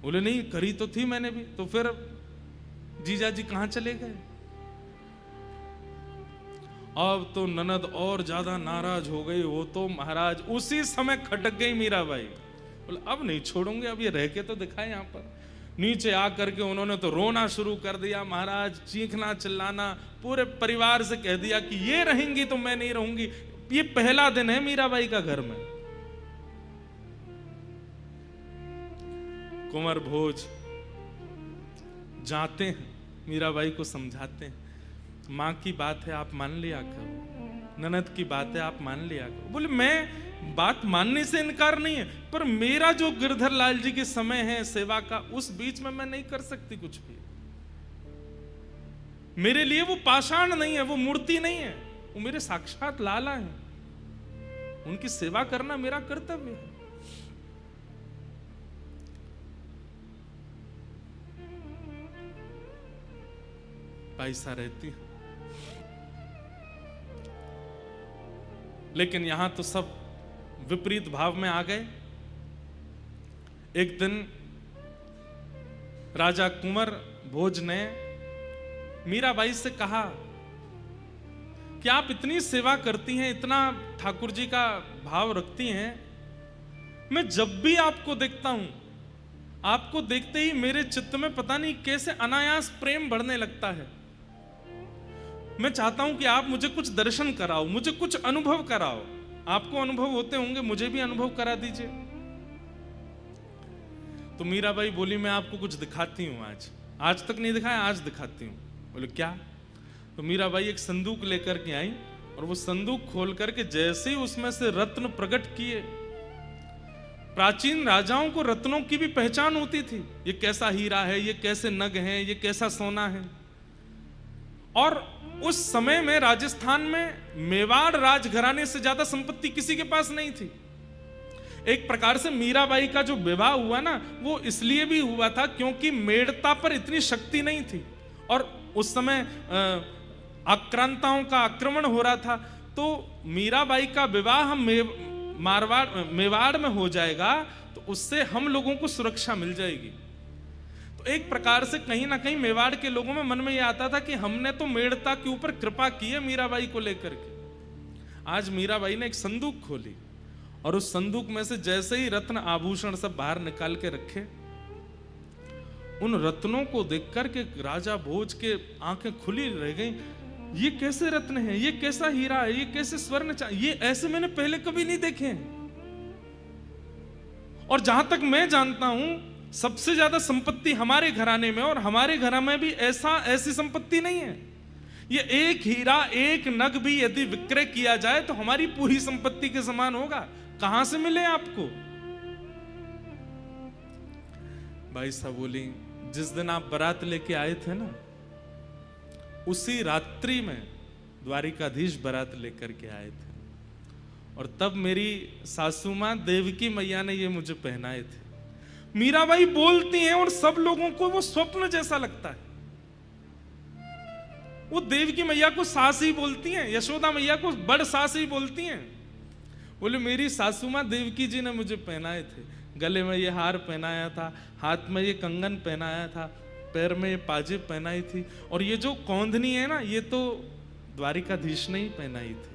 बोले नहीं करी तो थी मैंने भी। तो फिर जीजा जी कहां चले गए? अब तो ननद और ज्यादा नाराज हो गई। वो तो महाराज उसी समय खटक गई मीराबाई। बोले अब नहीं छोड़ूंगे, अब ये रह के तो दिखाए। यहाँ पर नीचे आकर के उन्होंने तो रोना शुरू कर दिया महाराज, चीखना चिल्लाना, पूरे परिवार से कह दिया कि ये रहेंगी तो मैं नहीं रहूंगी। ये पहला दिन है मीराबाई का घर में। कुंवर भोज जाते हैं, मीराबाई को समझाते हैं, माँ की बात है आप मान लिया करो, ननद की बात है आप मान लिया करो। बोले मैं बात मानने से इनकार नहीं है, पर मेरा जो गिरधर लाल जी के समय है सेवा का, उस बीच में मैं नहीं कर सकती कुछ भी। मेरे लिए वो पाषाण नहीं है, वो मूर्ति नहीं है, वो मेरे साक्षात लाला है। उनकी सेवा करना मेरा कर्तव्य है। ऐसा रहती है। लेकिन यहां तो सब विपरीत भाव में आ गए। एक दिन राजा कुंवर भोज ने मीराबाई से कहा कि आप इतनी सेवा करती हैं, इतना ठाकुर जी का भाव रखती हैं, मैं जब भी आपको देखता हूं, आपको देखते ही मेरे चित्त में पता नहीं कैसे अनायास प्रेम बढ़ने लगता है। मैं चाहता हूं कि आप मुझे कुछ दर्शन कराओ, मुझे कुछ अनुभव कराओ। आपको अनुभव होते होंगे, मुझे भी अनुभव करा दीजिए। तो मीराबाई बोली मैं आपको कुछ दिखाती हूं। आज तक नहीं दिखाया, आज दिखाती हूं। बोले क्या? तो मीराबाई एक संदूक लेकर के आई, और वो संदूक खोल करके जैसे ही उसमें से रत्न प्रकट किए। प्राचीन राजाओं को रत्नों की भी पहचान होती थी, ये कैसा हीरा है, ये कैसे नग है, ये कैसा सोना है। और उस समय में राजस्थान में मेवाड़ राजघराने से ज्यादा संपत्ति किसी के पास नहीं थी। एक प्रकार से मीराबाई का जो विवाह हुआ ना, वो इसलिए भी हुआ था क्योंकि मेड़ता पर इतनी शक्ति नहीं थी, और उस समय आक्रांताओं का आक्रमण हो रहा था। तो मीराबाई का विवाह मेवाड़ में हो जाएगा, तो उससे हम लोगों को सुरक्षा मिल जाएगी। तो एक प्रकार से कहीं ना कहीं मेवाड़ के लोगों में मन में यह आता था कि हमने तो मेड़ता के ऊपर कृपा की है मीराबाई को लेकर के। आज मीराबाई ने एक संदूक खोली, और उस संदूक में से जैसे ही रत्न आभूषण सब बाहर निकाल के रखे, उन रत्नों को देखकर के राजा भोज के आंखें खुली रह गई। ये कैसे रत्न है, ये कैसा हीरा है, ये कैसे स्वर्ण, ये ऐसे मैंने पहले कभी नहीं देखे हैं। और जहां तक मैं जानता हूं, सबसे ज्यादा संपत्ति हमारे घराने में, और हमारे घर में भी ऐसी संपत्ति नहीं है। ये एक हीरा, एक नग भी यदि विक्रय किया जाए तो हमारी पूरी संपत्ति के समान होगा। कहां से मिले आपको? भाई साहब बोली जिस दिन आप बारात लेके आए थे ना, उसी रात्रि में द्वारिकाधीश बारात लेकर के आए थे, और तब मेरी सासू मां देवकी मैया ने ये मुझे पहनाए थे। मीराबाई बोलती हैं और सब लोगों को वो स्वप्न जैसा लगता है। वो देवकी मैया को सास ही बोलती हैं, यशोदा मैया को बड़ सास ही बोलती हैं। बोले मेरी सासू माँ देवकी जी ने मुझे पहनाए थे, गले में ये हार पहनाया था, हाथ में ये कंगन पहनाया था, पैर में ये पाजेब पहनाई थी, और ये जो कौंधनी है ना, ये तो द्वारिकाधीश ने ही पहनाई थी।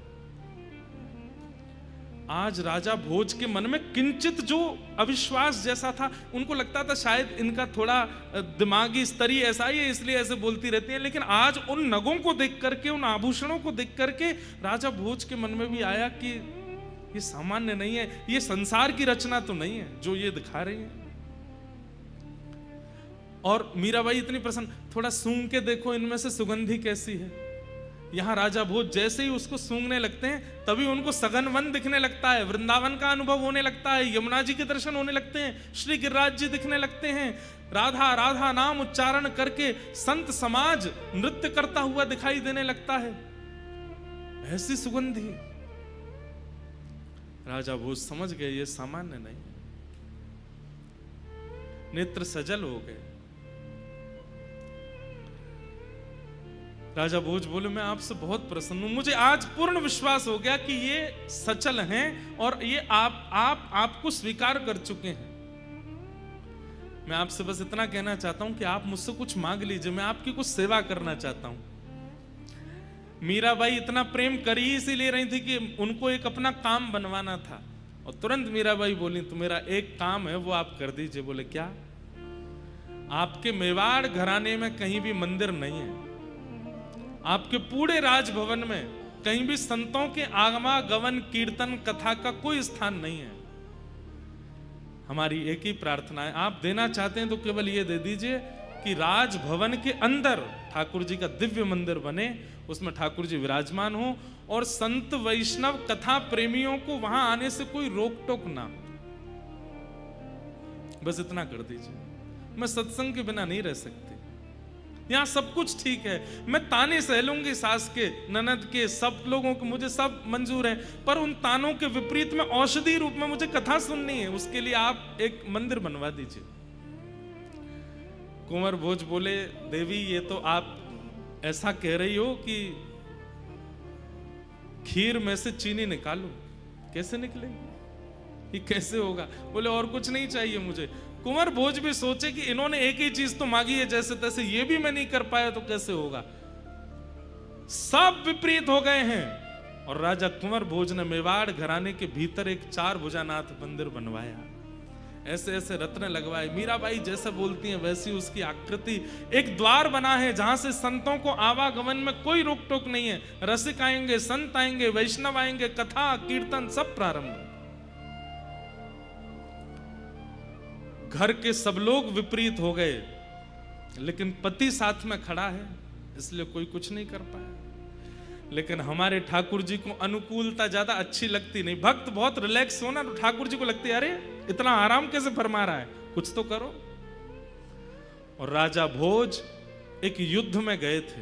आज राजा भोज के मन में किंचित जो अविश्वास जैसा था, उनको लगता था शायद इनका थोड़ा दिमागी स्तर ही ऐसा ही है, इसलिए ऐसे बोलती रहती है। लेकिन आज उन नगों को देख करके, उन आभूषणों को देख करके राजा भोज के मन में भी आया कि ये सामान्य नहीं है, ये संसार की रचना तो नहीं है जो ये दिखा रही है। और मीराबाई इतनी प्रसन्न, थोड़ा सूंघ के देखो इनमें से सुगंधी कैसी है। यहां राजा भोज जैसे ही उसको सूंघने लगते हैं, तभी उनको सघन वन दिखने लगता है, वृंदावन का अनुभव होने लगता है, यमुना जी के दर्शन होने लगते हैं, श्री गिरिराज जी दिखने लगते हैं। राधा राधा नाम उच्चारण करके संत समाज नृत्य करता हुआ दिखाई देने लगता है। ऐसी सुगंधी। राजा भोज समझ गए ये सामान्य नहीं। नेत्र सजल हो गए। राजा भोज बोले मैं आपसे बहुत प्रसन्न हूं, मुझे आज पूर्ण विश्वास हो गया कि ये सचल हैं और ये आपको स्वीकार कर चुके हैं। मैं आपसे बस इतना कहना चाहता हूं कि आप मुझसे कुछ मांग लीजिए, मैं आपकी कुछ सेवा करना चाहता हूं। मीराबाई इतना प्रेम कर ही इसीलिए रही थी कि उनको एक अपना काम बनवाना था, और तुरंत मीराबाई बोली तो मेरा एक काम है वो आप कर दीजिए। बोले क्या? आपके मेवाड़ घराने में कहीं भी मंदिर नहीं है, आपके पूरे राजभवन में कहीं भी संतों के आगमन कीर्तन कथा का कोई स्थान नहीं है। हमारी एक ही प्रार्थना है, आप देना चाहते हैं तो केवल ये दे दीजिए कि राजभवन के अंदर ठाकुर जी का दिव्य मंदिर बने, उसमें ठाकुर जी विराजमान हो और संत वैष्णव कथा प्रेमियों को वहां आने से कोई रोक टोक ना हो। बस इतना कर दीजिए। मैं सत्संग के बिना नहीं रह सकती। यहां सब कुछ ठीक है, मैं ताने सह लूंगी सास के, ननद के, सब लोगों के, मुझे सब मंजूर है, पर उन तानों के विपरीत में औषधि रूप में मुझे कथा सुननी है। उसके लिए आप एक मंदिर बनवा दीजिए। कुंवर भोज बोले देवी ये तो आप ऐसा कह रही हो कि खीर में से चीनी निकालो। कैसे निकलेगी? ये कैसे होगा? बोले और कुछ नहीं चाहिए मुझे। कुंवर भोज भी सोचे कि इन्होंने एक ही चीज तो मांगी है जैसे तैसे, ये भी मैं नहीं कर पाया तो कैसे होगा। सब विपरीत हो गए हैं और राजा कुंवर भोज ने मेवाड़ घराने के भीतर एक 4 भुजानाथ मंदिर बनवाया, ऐसे ऐसे रत्न लगवाए। मीराबाई जैसे बोलती हैं वैसी उसकी आकृति। एक द्वार बना है जहां से संतों को आवागमन में कोई रोक टोक नहीं है। रसिक आएंगे, संत आएंगे, वैष्णव आएंगे, कथा कीर्तन सब प्रारंभ। घर के सब लोग विपरीत हो गए, लेकिन पति साथ में खड़ा है इसलिए कोई कुछ नहीं कर पाया। लेकिन हमारे ठाकुर जी को अनुकूलता ज्यादा अच्छी लगती नहीं। भक्त बहुत रिलैक्स हो ना तो ठाकुर जी को लगती है अरे इतना आराम कैसे फरमा रहा है, कुछ तो करो। और राजा भोज एक युद्ध में गए थे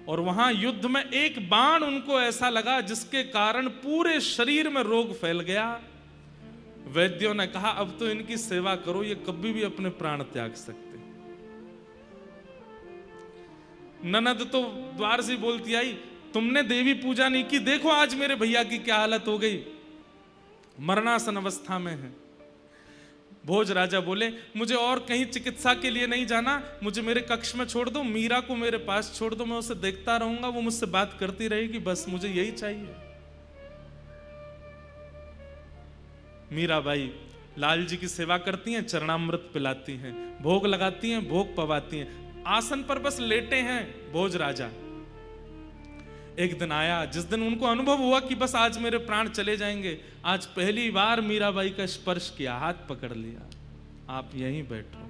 और वहां युद्ध में एक बाण उनको ऐसा लगा जिसके कारण पूरे शरीर में रोग फैल गया। वैद्यों ने कहा अब तो इनकी सेवा करो, ये कभी भी अपने प्राण त्याग सकते। ननद तो द्वार से बोलती आई तुमने देवी पूजा नहीं की, देखो आज मेरे भैया की क्या हालत हो गई, मरणासन अवस्था में है। भोज राजा बोले मुझे और कहीं चिकित्सा के लिए नहीं जाना, मुझे मेरे कक्ष में छोड़ दो, मीरा को मेरे पास छोड़ दो, मैं उसे देखता रहूंगा, वो मुझसे बात करती रहेगी, बस मुझे यही चाहिए। मीराबाई लाल जी की सेवा करती हैं, चरणामृत पिलाती हैं, भोग लगाती हैं, भोग पवाती हैं। आसन पर बस लेटे हैं भोज राजा। एक दिन आया जिस दिन उनको अनुभव हुआ कि बस आज मेरे प्राण चले जाएंगे। आज पहली बार मीराबाई का स्पर्श किया, हाथ पकड़ लिया, आप यहीं बैठो।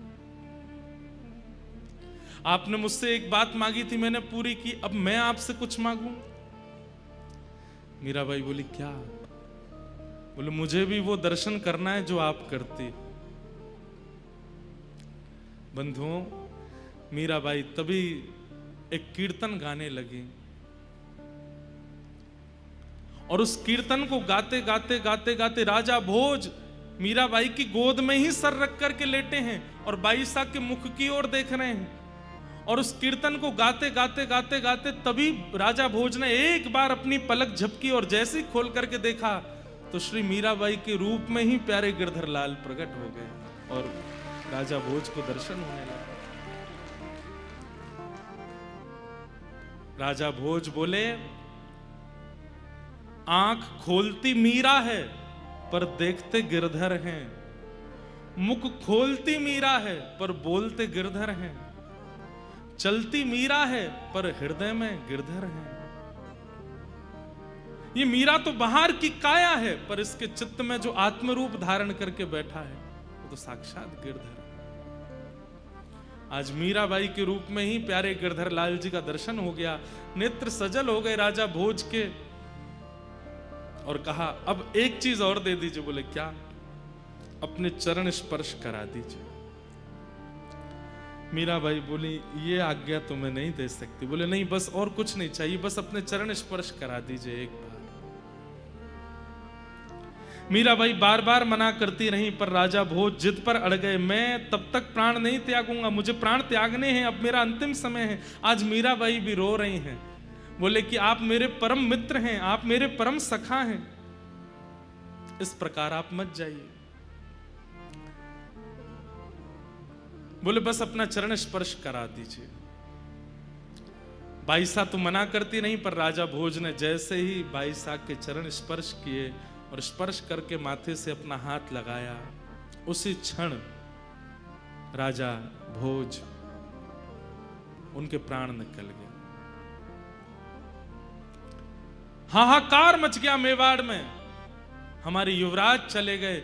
आपने मुझसे एक बात मांगी थी, मैंने पूरी की, अब मैं आपसे कुछ मांगू? मीराबाई बोली क्या? बोले मुझे भी वो दर्शन करना है जो आप करती। बंधुओं, मीराबाई तभी एक कीर्तन गाने लगी और उस कीर्तन को गाते गाते गाते गाते राजा भोज मीराबाई की गोद में ही सर रख करके लेटे हैं और बाई साहब के मुख की ओर देख रहे हैं। और उस कीर्तन को गाते गाते गाते गाते तभी राजा भोज ने एक बार अपनी पलक झपकी और जैसे ही खोल करके देखा तो श्री मीराबाई के रूप में ही प्यारे गिरधर लाल प्रकट हो गए और राजा भोज को दर्शन होने लगा। राजा भोज बोले, आंख खोलती मीरा है पर देखते गिरधर हैं, मुख खोलती मीरा है पर बोलते गिरधर हैं, चलती मीरा है पर हृदय में गिरधर है। ये मीरा तो बाहर की काया है पर इसके चित्त में जो आत्मरूप धारण करके बैठा है वो तो साक्षात गिरधर है। आज मीराबाई के रूप में ही प्यारे गिरधर लाल जी का दर्शन हो गया, नेत्र सजल हो गए राजा भोज के। और कहा अब एक चीज और दे दीजिए। बोले क्या? अपने चरण स्पर्श करा दीजिए। मीराबाई बोली ये आज्ञा तो मैं नहीं दे सकती। बोले नहीं, बस और कुछ नहीं चाहिए, बस अपने चरण स्पर्श करा दीजिए एक बार। मीराबाई बार बार मना करती रही पर राजा भोज जिद पर अड़ गए। मैं तब तक प्राण नहीं त्यागूंगा, मुझे प्राण त्यागने हैं, अब मेरा अंतिम समय है। आज मीराबाई भी रो रही हैं। बोले कि आप मेरे परम मित्र हैं, आप मेरे परम सखा हैं, इस प्रकार आप मत जाइए। बोले बस अपना चरण स्पर्श करा दीजिए। बाईसा तो मना करती नहीं पर राजा भोज ने जैसे ही बाईसा के चरण स्पर्श किए और स्पर्श करके माथे से अपना हाथ लगाया, उसी क्षण राजा भोज उनके प्राण निकल गए। हाहाकार मच गया मेवाड़ में। हमारे युवराज चले गए।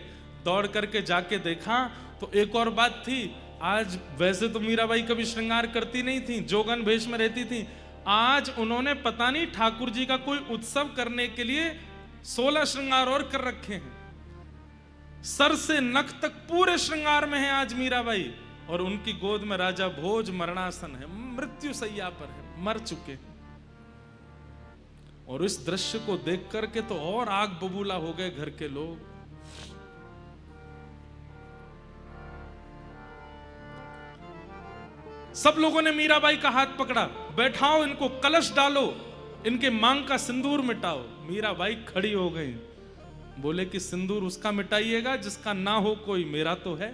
दौड़ करके जाके देखा तो एक और बात थी। आज वैसे तो मीराबाई कभी श्रृंगार करती नहीं थी, जोगन भेष में रहती थी। आज उन्होंने पता नहीं ठाकुर जी का कोई उत्सव करने के लिए 16 श्रृंगार और कर रखे हैं। सर से नख तक पूरे श्रृंगार में है आज मीराबाई। और उनकी गोद में राजा भोज मरणासन है, मृत्यु सैया पर है, मर चुके हैं। और इस दृश्य को देख करके तो और आग बबूला हो गए घर के लोग। सब लोगों ने मीराबाई का हाथ पकड़ा, बैठाओ इनको, कलश डालो, इनके मांग का सिंदूर मिटाओ। मीराबाई खड़ी हो गई। बोले कि सिंदूर उसका मिटाइएगा जिसका ना हो कोई, मेरा तो है,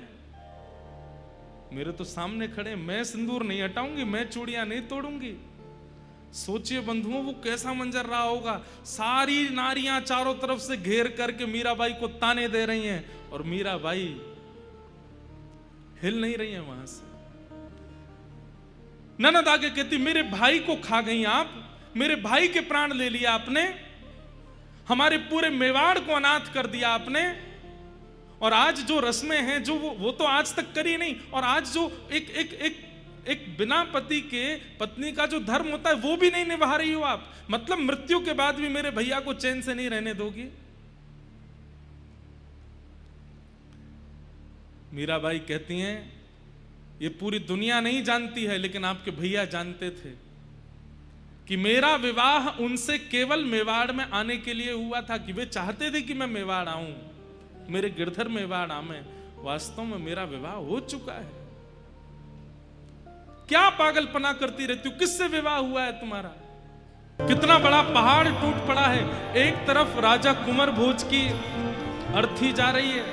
मेरे तो सामने खड़े, मैं सिंदूर नहीं हटाऊंगी, मैं चूड़ियां नहीं तोड़ूंगी। सोचिए बंधुओं वो कैसा मंजर रहा होगा। सारी नारियां चारों तरफ से घेर करके मीराबाई को ताने दे रही हैं और मीराबाई हिल नहीं रही है वहां से। ननद आगे कहती, मेरे भाई को खा गई आप, मेरे भाई के प्राण ले लिया आपने, हमारे पूरे मेवाड़ को अनाथ कर दिया आपने। और आज जो रस्में हैं जो वो तो आज तक करी नहीं। और आज जो एक बिना पति के पत्नी का जो धर्म होता है वो भी नहीं निभा रही हो आप। मतलब मृत्यु के बाद भी मेरे भैया को चैन से नहीं रहने दोगी। मीराबाई कहती हैं ये पूरी दुनिया नहीं जानती है लेकिन आपके भैया जानते थे कि मेरा विवाह उनसे केवल मेवाड़ में आने के लिए हुआ था, कि वे चाहते थे कि मैं मेवाड़ आऊं, मेरे गिरधर मेवाड़ आवे। वास्तव में मेरा विवाह हो चुका है। क्या पागलपना करती रहती हो? किससे विवाह हुआ है तुम्हारा? कितना बड़ा पहाड़ टूट पड़ा है। एक तरफ राजा कुंवर भोज की अर्थी जा रही है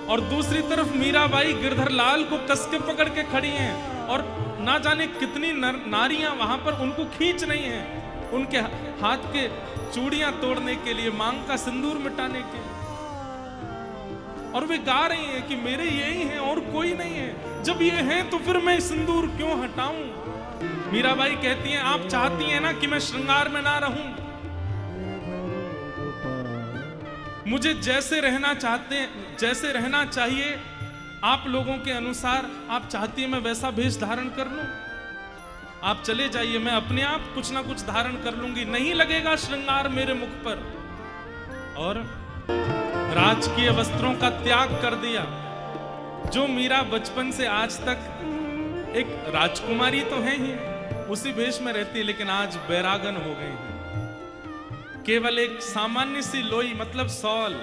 और दूसरी तरफ मीराबाई गिरधर लाल को कस के पकड़ के खड़ी हैं और ना जाने कितनी नारियां वहां पर उनको खींच रही हैं, उनके हाथ के चूड़ियां तोड़ने के लिए, मांग का सिंदूर मिटाने के लिए। और वे गा रही हैं कि मेरे यही हैं और कोई नहीं है। जब ये हैं तो फिर मैं सिंदूर क्यों हटाऊं? मीराबाई कहती हैं आप चाहती हैं ना कि मैं श्रृंगार में ना रहूं, मुझे जैसे रहना चाहते हैं, जैसे रहना चाहिए आप लोगों के अनुसार आप चाहती हैं मैं वैसा भेष धारण कर लूं। आप चले जाइए, मैं अपने आप कुछ ना कुछ धारण कर लूंगी, नहीं लगेगा श्रृंगार मेरे मुख पर। और राजकीय वस्त्रों का त्याग कर दिया। जो मीरा बचपन से आज तक एक राजकुमारी तो है ही, उसी भेष में रहती है, लेकिन आज बैरागन हो गई है। केवल एक सामान्य सी लोई मतलब सॉल,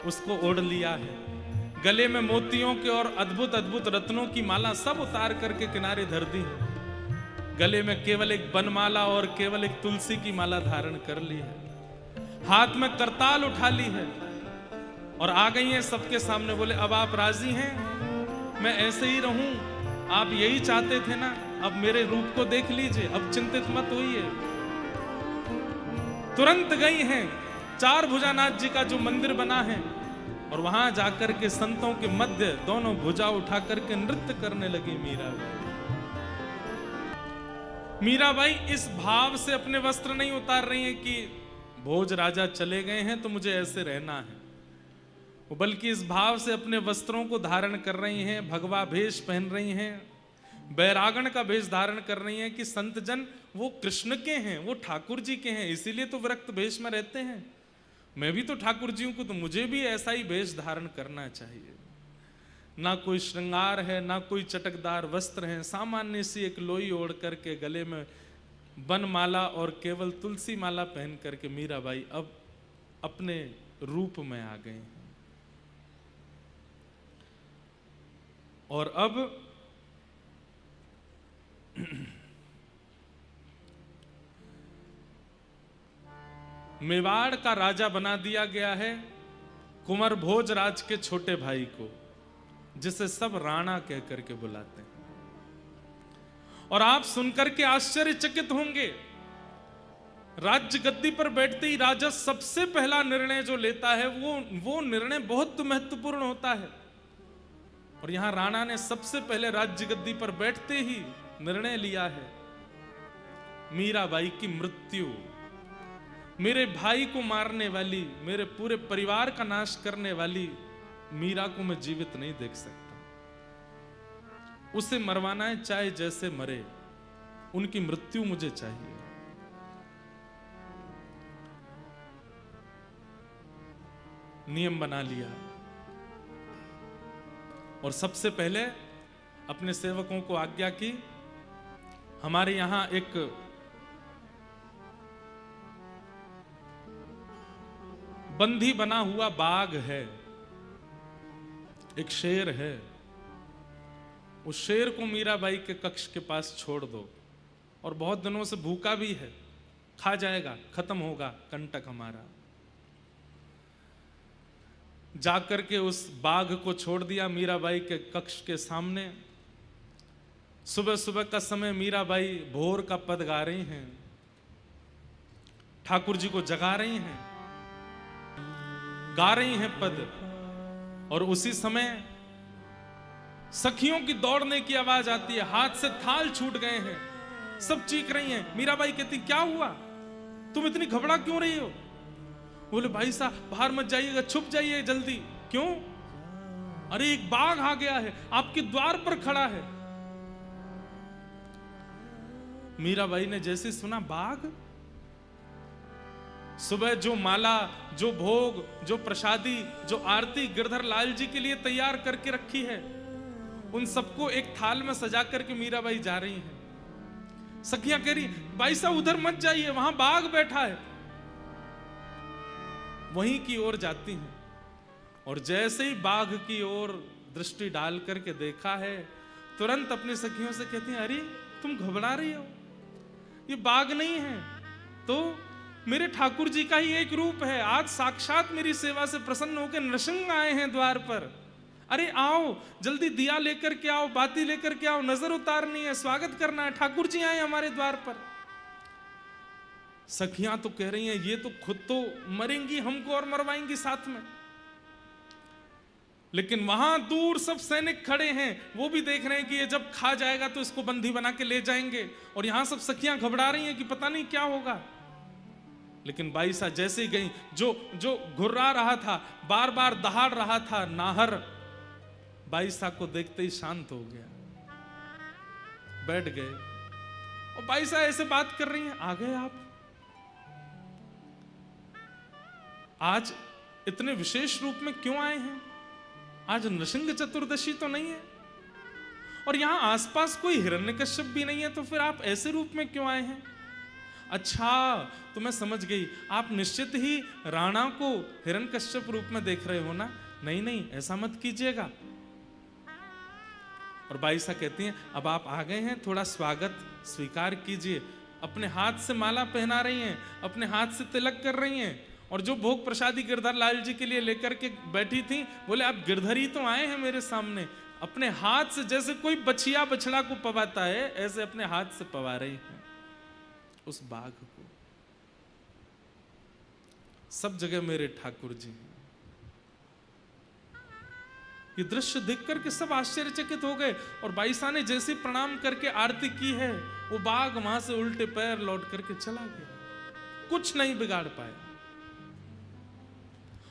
उसको ओढ़ लिया है। गले में मोतियों के और अद्भुत अद्भुत रत्नों की माला सब उतार करके किनारे धर दी है। गले में केवल एक बनमाला और केवल एक तुलसी की माला धारण कर ली है। हाथ में करताल उठा ली है और आ गई हैं सबके सामने। बोले अब आप राजी हैं? मैं ऐसे ही रहूं? आप यही चाहते थे ना? अब मेरे रूप को देख लीजिए, अब चिंतित मत होइए। तुरंत गई हैं चार भुजानाथ जी का जो मंदिर बना है और वहां जाकर के संतों के मध्य दोनों भुजा उठा करके नृत्य करने लगी मीराबाई। मीराबाई इस भाव से अपने वस्त्र नहीं उतार रही हैं कि भोज राजा चले गए हैं तो मुझे ऐसे रहना है, बल्कि इस भाव से अपने वस्त्रों को धारण कर रही हैं, भगवा भेष पहन रही हैं, बैरागण का भेष धारण कर रही हैं कि संत जन वो कृष्ण के हैं, वो ठाकुर जी के हैं, इसीलिए तो विरक्त भेष में रहते हैं। मैं भी तो ठाकुर जी को, तो मुझे भी ऐसा ही भेष धारण करना चाहिए। ना कोई श्रृंगार है, ना कोई चटकदार वस्त्र है, सामान्य सी एक लोई ओढ़ करके गले में बनमाला और केवल तुलसी माला पहन करके मीराबाई अब अपने रूप में आ गए हैं। और अब मेवाड़ का राजा बना दिया गया है कुंवर भोजराज के छोटे भाई को, जिसे सब राणा कह करके बुलाते हैं। और आप सुनकर के आश्चर्यचकित होंगे, राज्य गद्दी पर बैठते ही राजा सबसे पहला निर्णय जो लेता है वो निर्णय बहुत महत्वपूर्ण होता है। और यहां राणा ने सबसे पहले राज्य गद्दी पर बैठते ही निर्णय लिया है, मीराबाई की मृत्यु, मेरे भाई को मारने वाली, मेरे पूरे परिवार का नाश करने वाली मीरा को मैं जीवित नहीं देख सकता। उसे मरवाना है, चाहे जैसे मरे, उनकी मृत्यु मुझे चाहिए। नियम बना लिया और सबसे पहले अपने सेवकों को आज्ञा की, हमारे यहां एक बंधी बना हुआ बाघ है, एक शेर है, उस शेर को मीराबाई के कक्ष के पास छोड़ दो। और बहुत दिनों से भूखा भी है, खा जाएगा, खत्म होगा कंटक हमारा। जाकर के उस बाघ को छोड़ दिया मीराबाई के कक्ष के सामने। सुबह सुबह का समय मीराबाई भोर का पद गा रही हैं, ठाकुर जी को जगा रही हैं, गा रही हैं पद। और उसी समय सखियों की दौड़ने की आवाज आती है, हाथ से थाल छूट गए हैं, सब चीख रही हैं। मीराबाई कहती क्या हुआ, तुम इतनी घबरा क्यों रही हो? बोले भाई साहब बाहर मत जाइएगा, छुप जाइए जल्दी। क्यों? अरे एक बाघ आ गया है, आपके द्वार पर खड़ा है। मीराबाई ने जैसे सुना बाघ, सुबह जो माला, जो भोग, जो प्रसादी, जो आरती गिरधर लाल जी के लिए तैयार करके रखी है, उन सबको एक थाल में सजा करके मीराबाई जा रही हैं। सखियां कह रही भाई साहब उधर मत जाइए, वहां बाघ बैठा है। वहीं की ओर जाती हैं और जैसे ही बाघ की ओर दृष्टि डाल करके देखा है, तुरंत अपनी सखियों से कहती हैं, अरे तुम घबरा रही हो, ये बाघ नहीं है, तो मेरे ठाकुर जी का ही एक रूप है। आज साक्षात मेरी सेवा से प्रसन्न होकर नृसिंह आए हैं द्वार पर। अरे आओ जल्दी, दिया लेकर के आओ, बाती लेकर के आओ, नजर उतारनी है, स्वागत करना है, ठाकुर जी आए हमारे द्वार पर। सखियां तो कह रही हैं ये तो खुद तो मरेंगी, हमको और मरवाएंगी साथ में। लेकिन वहां दूर सब सैनिक खड़े हैं, वो भी देख रहे हैं कि ये जब खा जाएगा तो इसको बंदी बना के ले जाएंगे। और यहां सब सखियां घबरा रही हैं कि पता नहीं क्या होगा। लेकिन बाईसा जैसे ही गई, जो घुर्रा रहा था, बार बार दहाड़ रहा था नाहर, बाईसा को देखते ही शांत हो गया, बैठ गए। और बाईसा ऐसे बात कर रही हैं, आ गए आप आज इतने विशेष रूप में क्यों आए हैं? आज नृसिंह चतुर्दशी तो नहीं है और यहां आसपास कोई हिरण्यकश्यप भी नहीं है, तो फिर आप ऐसे रूप में क्यों आए हैं? अच्छा, तो मैं समझ गई, आप निश्चित ही राणा को हिरण्यकश्यप रूप में देख रहे हो ना? नहीं नहीं, ऐसा मत कीजिएगा। और बाईसा कहती हैं, अब आप आ गए हैं, थोड़ा स्वागत स्वीकार कीजिए। अपने हाथ से माला पहना रही हैं, अपने हाथ से तिलक कर रही हैं, और जो भोग प्रसादी गिरधर लाल जी के लिए लेकर के बैठी थी, बोले आप गिरधर ही तो आए हैं मेरे सामने। अपने हाथ से, जैसे कोई बछिया बछड़ा को पवाता है, ऐसे अपने हाथ से पवा रही हैं उस बाघ को। सब जगह मेरे ठाकुर जी हैं। ये दृश्य देख करके सब आश्चर्यचकित हो गए, और बाईसा ने जैसे प्रणाम करके आरती की है, वो बाघ वहां से उल्टे पैर लौट करके चला गया, कुछ नहीं बिगाड़ पाया।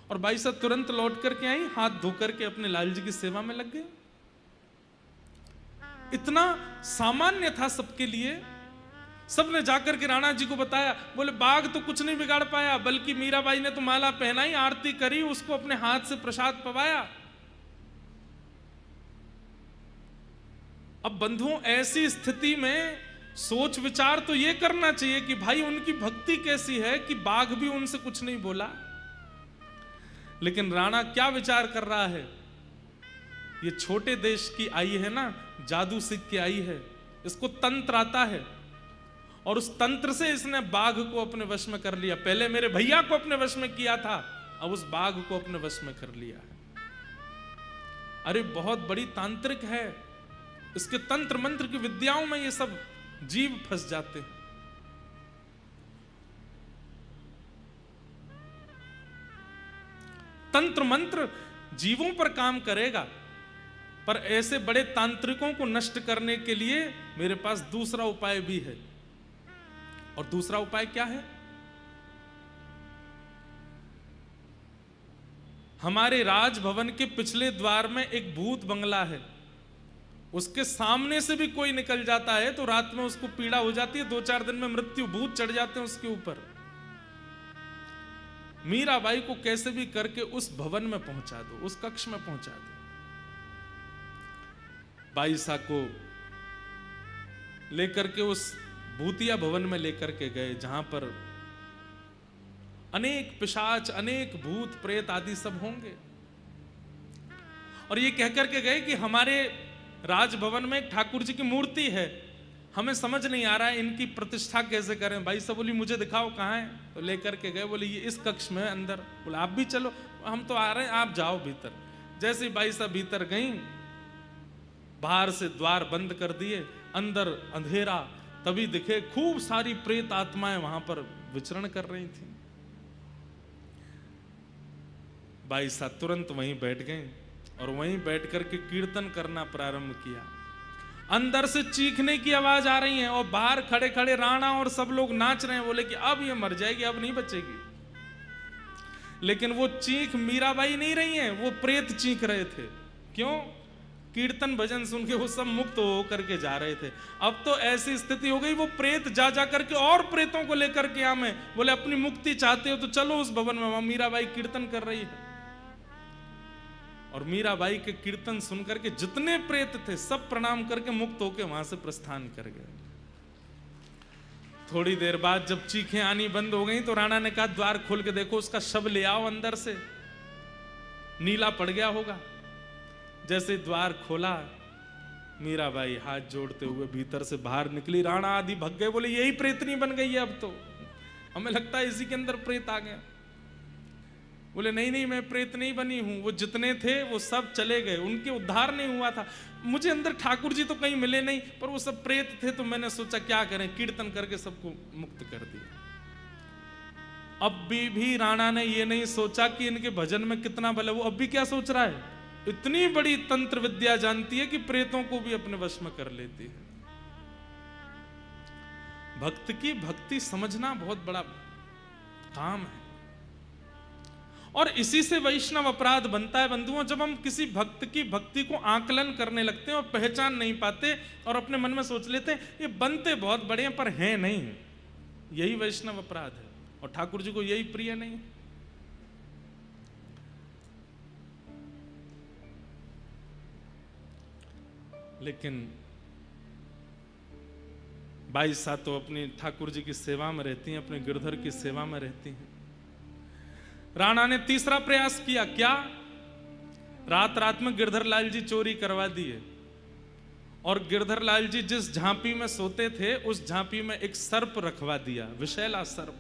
और बाईसा तुरंत लौट करके आई, हाथ धो करके अपने लाल जी की सेवा में लग गए। इतना सामान्य था सबके लिए। सबने जाकर के राणा जी को बताया, बोले बाघ तो कुछ नहीं बिगाड़ पाया, बल्कि मीराबाई ने तो माला पहनाई, आरती करी, उसको अपने हाथ से प्रसाद पवाया। अब बंधुओं, ऐसी स्थिति में सोच विचार तो ये करना चाहिए कि भाई उनकी भक्ति कैसी है कि बाघ भी उनसे कुछ नहीं बोला। लेकिन राणा क्या विचार कर रहा है, ये छोटे देश की आई है ना, जादू सीख के आई है, इसको तंत्र आता है, और उस तंत्र से इसने बाघ को अपने वश में कर लिया। पहले मेरे भैया को अपने वश में किया था, अब उस बाघ को अपने वश में कर लिया है। अरे बहुत बड़ी तांत्रिक है, इसके तंत्र मंत्र की विद्याओं में ये सब जीव फंस जाते हैं। तंत्र मंत्र जीवों पर काम करेगा, पर ऐसे बड़े तांत्रिकों को नष्ट करने के लिए मेरे पास दूसरा उपाय भी है। और दूसरा उपाय क्या है? हमारे राजभवन के पिछले द्वार में एक भूत बंगला है, उसके सामने से भी कोई निकल जाता है तो रात में उसको पीड़ा हो जाती है, 2-4 दिन में मृत्यु भूत चढ़ जाते हैं उसके ऊपर। मीराबाई को कैसे भी करके उस भवन में पहुंचा दो, उस कक्ष में पहुंचा दो। बाईसा को लेकर के उस भूतिया भवन में लेकर के गए, जहां पर अनेक पिशाच, अनेक भूत प्रेत आदि सब होंगे। और ये कहकर के गए कि हमारे राजभवन में एक ठाकुर जी की मूर्ति है, हमें समझ नहीं आ रहा है इनकी प्रतिष्ठा कैसे करें। भाई साहब बोली मुझे दिखाओ कहाँ है, तो लेकर के गए, बोले ये इस कक्ष में अंदर। बोले आप भी चलो, हम तो आ रहे हैं, आप जाओ भीतर। जैसे ही भाई साहब भीतर गई, बाहर से द्वार बंद कर दिए, अंदर अंधेरा, तभी दिखे खूब सारी प्रेत आत्माएं वहां पर विचरण कर रही थी। भाई साहब तुरंत वहीं बैठ गए और वहीं बैठ करके कीर्तन करना प्रारंभ किया। अंदर से चीखने की आवाज आ रही है और बाहर खड़े खड़े राणा और सब लोग नाच रहे हैं। बोले कि अब ये मर जाएगी, अब नहीं बचेगी। लेकिन वो चीख मीराबाई नहीं रही हैं, वो प्रेत चीख रहे थे। क्यों? कीर्तन भजन सुन के वो सब मुक्त हो करके जा रहे थे। अब तो ऐसी स्थिति हो गई, वो प्रेत जा जा करके और प्रेतों को लेकर के आए। बोले अपनी मुक्ति चाहते हो तो चलो उस भवन में, वहां मीराबाई कीर्तन कर रही है। और मीराबाई के कीर्तन सुनकर के जितने प्रेत थे सब प्रणाम करके मुक्त होकर वहां से प्रस्थान कर गए। थोड़ी देर बाद जब चीखें आनी बंद हो गई तो राणा ने कहा द्वार खोल के देखो, उसका शव ले आओ अंदर से, नीला पड़ गया होगा। जैसे द्वार खोला, मीराबाई हाथ जोड़ते हुए भीतर से बाहर निकली। राणा आदि भग गए, बोले यही प्रेतनी बन गई है, अब तो हमें लगता है इसी के अंदर प्रेत आ गया। बोले नहीं नहीं, मैं प्रेत नहीं बनी हूं, वो जितने थे वो सब चले गए, उनके उद्धार नहीं हुआ था। मुझे अंदर ठाकुर जी तो कहीं मिले नहीं, पर वो सब प्रेत थे, तो मैंने सोचा क्या करें, कीर्तन करके सबको मुक्त कर दिया। अब भी राणा ने ये नहीं सोचा कि इनके भजन में कितना बल है। वो अब भी क्या सोच रहा है, इतनी बड़ी तंत्र विद्या जानती है कि प्रेतों को भी अपने वश में कर लेती है। भक्त की भक्ति समझना बहुत बड़ा काम है, और इसी से वैष्णव अपराध बनता है बंधुओं। जब हम किसी भक्त की भक्ति को आकलन करने लगते हैं और पहचान नहीं पाते और अपने मन में सोच लेते हैं ये बनते बहुत बड़े हैं पर हैं नहीं, यही वैष्णव अपराध है, और ठाकुर जी को यही प्रिय नहीं है। लेकिन बाईसा तो अपनी ठाकुर जी की सेवा में रहती हैं, अपने गिरधर की सेवा में रहती हैं। राणा ने तीसरा प्रयास किया, क्या? रात रात में गिरधर लाल जी चोरी करवा दिए, और गिरधर लाल जी जिस झांपी में सोते थे उस झांपी में एक सर्प रखवा दिया, विषैला सर्प।